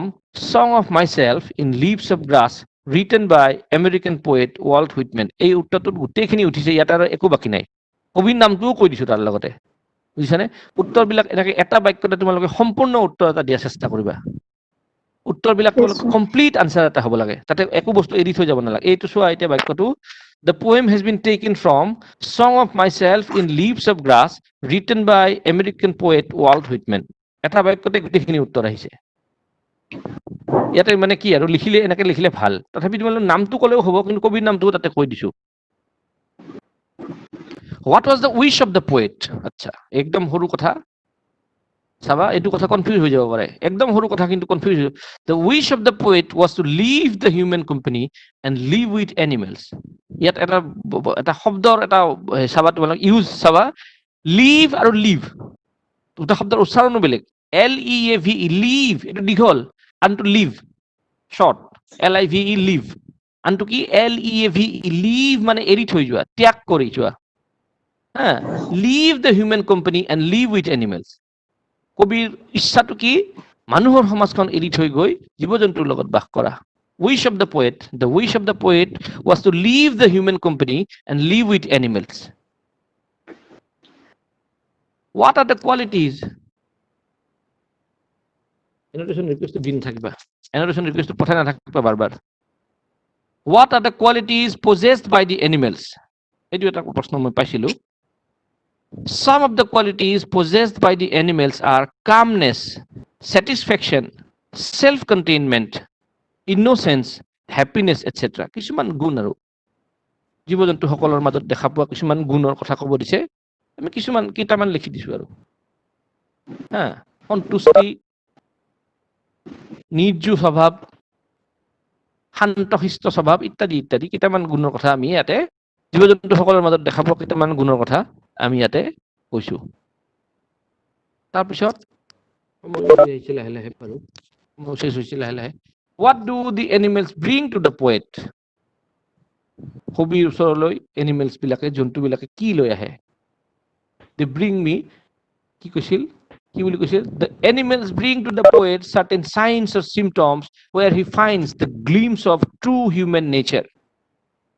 song of myself in leaves of grass written by American poet Walt Whitman এই উত্তৰটোত গোটেইখিনি উঠিছে ইয়াত আৰু একো বাকী নাই কবিৰ নামটোও কৈ দিছো তাৰ লগতে বুজিছানে উত্তৰবিলাক এনেকে এটা বাক্যতে তোমালোকে সম্পূৰ্ণ উত্তৰ এটা দিয়া চেষ্টা কৰিবা উত্তৰবিলাক তোমালোকে কমপ্লিট আনসাৰ এটা হ'ব লাগে তাতে একো বস্তু এৰি থৈ যাব নালাগে এইটো চোৱা এতিয়া বাক্যটো the poem has been taken from song of myself in leaves of grass written by American poet Walt Whitman এটা বাক্যতে গোটেইখিনি উত্তৰ আহিছে ইয়াতে মানে কি আৰু লিখিলে এনেকে লিখিলে ভাল তথাপি তোমালোকে নামটো ক'লেও হ'ব কিন্তু কবিৰ নামটোও তাতে কৈ দিছো what was the wish of the poet আচ্ছা একদম সৰু কথা চাবা এইটো কথা কনফিউজ হৈ যাব পাৰে একদম সৰু কথা কিন্তু কনফিউজ হৈ the wish of the poet was to leave the human company and live with animals ইয়াত এটা শব্দৰ এটা চাবা তোমালোকে ইউজ চাবা লিভ আৰু লিভ দুটা শব্দৰ উচ্চাৰণো বেলেগ LEAVE লিভ এইটো দীঘল আনটো লিভ শৰ্ট LIVE লিভ আনটো কি LEAVE লিভ মানে এৰি থৈ যোৱা ত্যাগ কৰি যোৱা হা leave the human company and live with animals কবিৰ ইচ্ছাটো কি মানুহৰ সমাজখন এৰি থৈ গৈ জীৱ জন্তুৰ লগত বাস কৰা wish of the poet was to leave the human company and live with animals what are the qualities annotation request to din থাকিবা annotation request to পঠাই নাথাকিবা বারবার what are the qualities possessed by the animals এইটো এটা প্ৰশ্ন মই পাইছিলো some of the qualities possessed by the animals are calmness satisfaction self containment innocence happiness etc কিছুমান গুণ আৰু জীৱ জন্তুসকলৰ মাজত দেখা পোৱা কিছুমান গুণৰ কথা ক'ব দিছে আমি কিছুমান কেইটামান লিখি দিছো আৰু হা সন্তুষ্টি নিৰ্জু স্বভাৱ শান্তশিষ্ট স্বভাৱ ইত্যাদি ইত্যাদি কেইটামান গুণৰ কথা আমি ইয়াতে জীৱ জন্তুসকলৰ মাজত দেখা পোৱা কেইটামান গুণৰ কথা আমি ইয়াতে কৈছো তাৰপিছত লাহে লাহে পাৰো শেষ হৈছে লাহে লাহে what do the animals bring to the poet কবিৰ ওচৰলৈ এনিমেলছ বিলাকে জন্তুবিলাকে কি লৈ আহে they bring me কি কৈছিল কি বুলি কৈছিল the animals bring to the poet certain signs or symptoms where he finds the glimpse of true human nature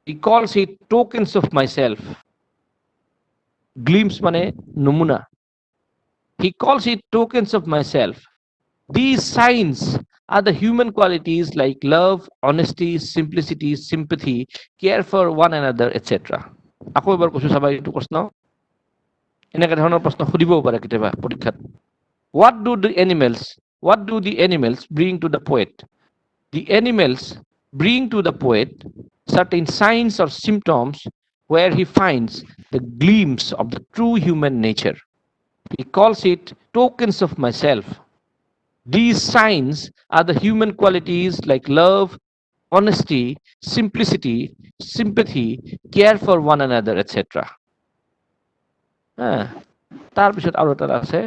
he calls it tokens of myself glimpse মানে নমুনা he calls it tokens of myself these signs are the human qualities like love honesty simplicity sympathy care for one another etc আকৌ এবাৰ কৈছো চাবা এইটো প্ৰশ্ন এনেকা ধৰণৰ প্ৰশ্ন সুধিবও পাৰে কেতিয়াবা পৰীক্ষাত what do the animals bring to the poet the animals bring to the poet certain signs or symptoms where he finds the glimpse of the true human nature he calls it tokens of myself these signs are the human qualities like love honesty simplicity sympathy care for one another etc তাৰপিছত আৰু এটা আছে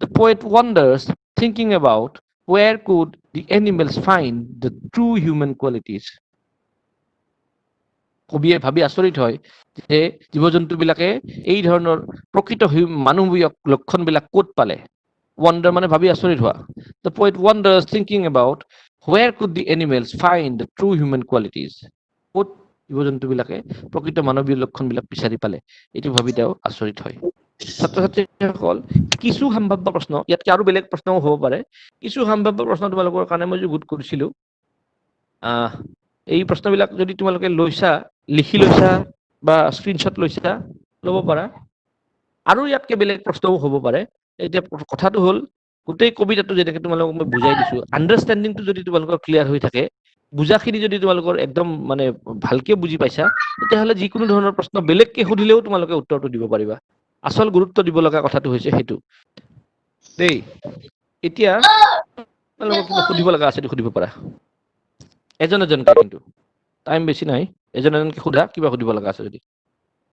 the poet wonders thinking about where could the animals find the true human qualities কবিয়ে ভাবি আচৰিত হয় যে জীৱ জন্তুবিলাকে এই ধৰণৰ প্ৰকৃত মানৱীয় লক্ষণবিলাক ক'ত পালে wonder মানে ভাবি আচৰিত হোৱা the poet wonders thinking about where could the animals find the true human qualities ক'ত জীৱ জন্তুবিলাকে প্ৰকৃত মানৱীয় লক্ষণবিলাক বিচাৰি পালে এইটো ভাবি তেওঁ আচৰিত হয় ছাত্ৰ ছাত্ৰীসকল কিছু সম্ভাৱ্য প্ৰশ্ন ইয়াতকে আৰু বেলেগ প্ৰশ্নও হ'ব পাৰে কিছু সম্ভাৱ্য প্ৰশ্ন তোমালোকৰ কাৰণে মই গোট কৰিছিলো এই প্ৰশ্নবিলাক যদি তোমালোকে লৈছা লিখি লৈছা বা স্ক্ৰিনশ্বট লৈছা ল'ব পাৰা আৰু ইয়াতকে বেলেগ প্ৰশ্নও হ'ব পাৰে এতিয়া কথাটো হ'ল গোটেই কবিতাটো যেনেকৈ তোমালোকক মই বুজাই দিছো আণ্ডাৰষ্টেণ্ডিংটো যদি তোমালোকৰ ক্লিয়াৰ হৈ থাকে বুজাখিনি যদি তোমালোকৰ একদম মানে ভালকে বুজি পাইছা তেতিয়াহ'লে যিকোনো ধৰণৰ প্ৰশ্ন বেলেগকে সুধিলেও তোমালোকে উত্তৰটো দিব পাৰিবা আচল গুৰুত্ব দিব লগা কথাটো হৈছে সেইটো দেই এতিয়া তোমালোকক কিবা সুধিব লগা আছে সুধিব পাৰা এজন এজনকে কিন্তু টাইম বেছি নাই এজন এজনকে সোধা কিবা সুধিব লগা আছে যদি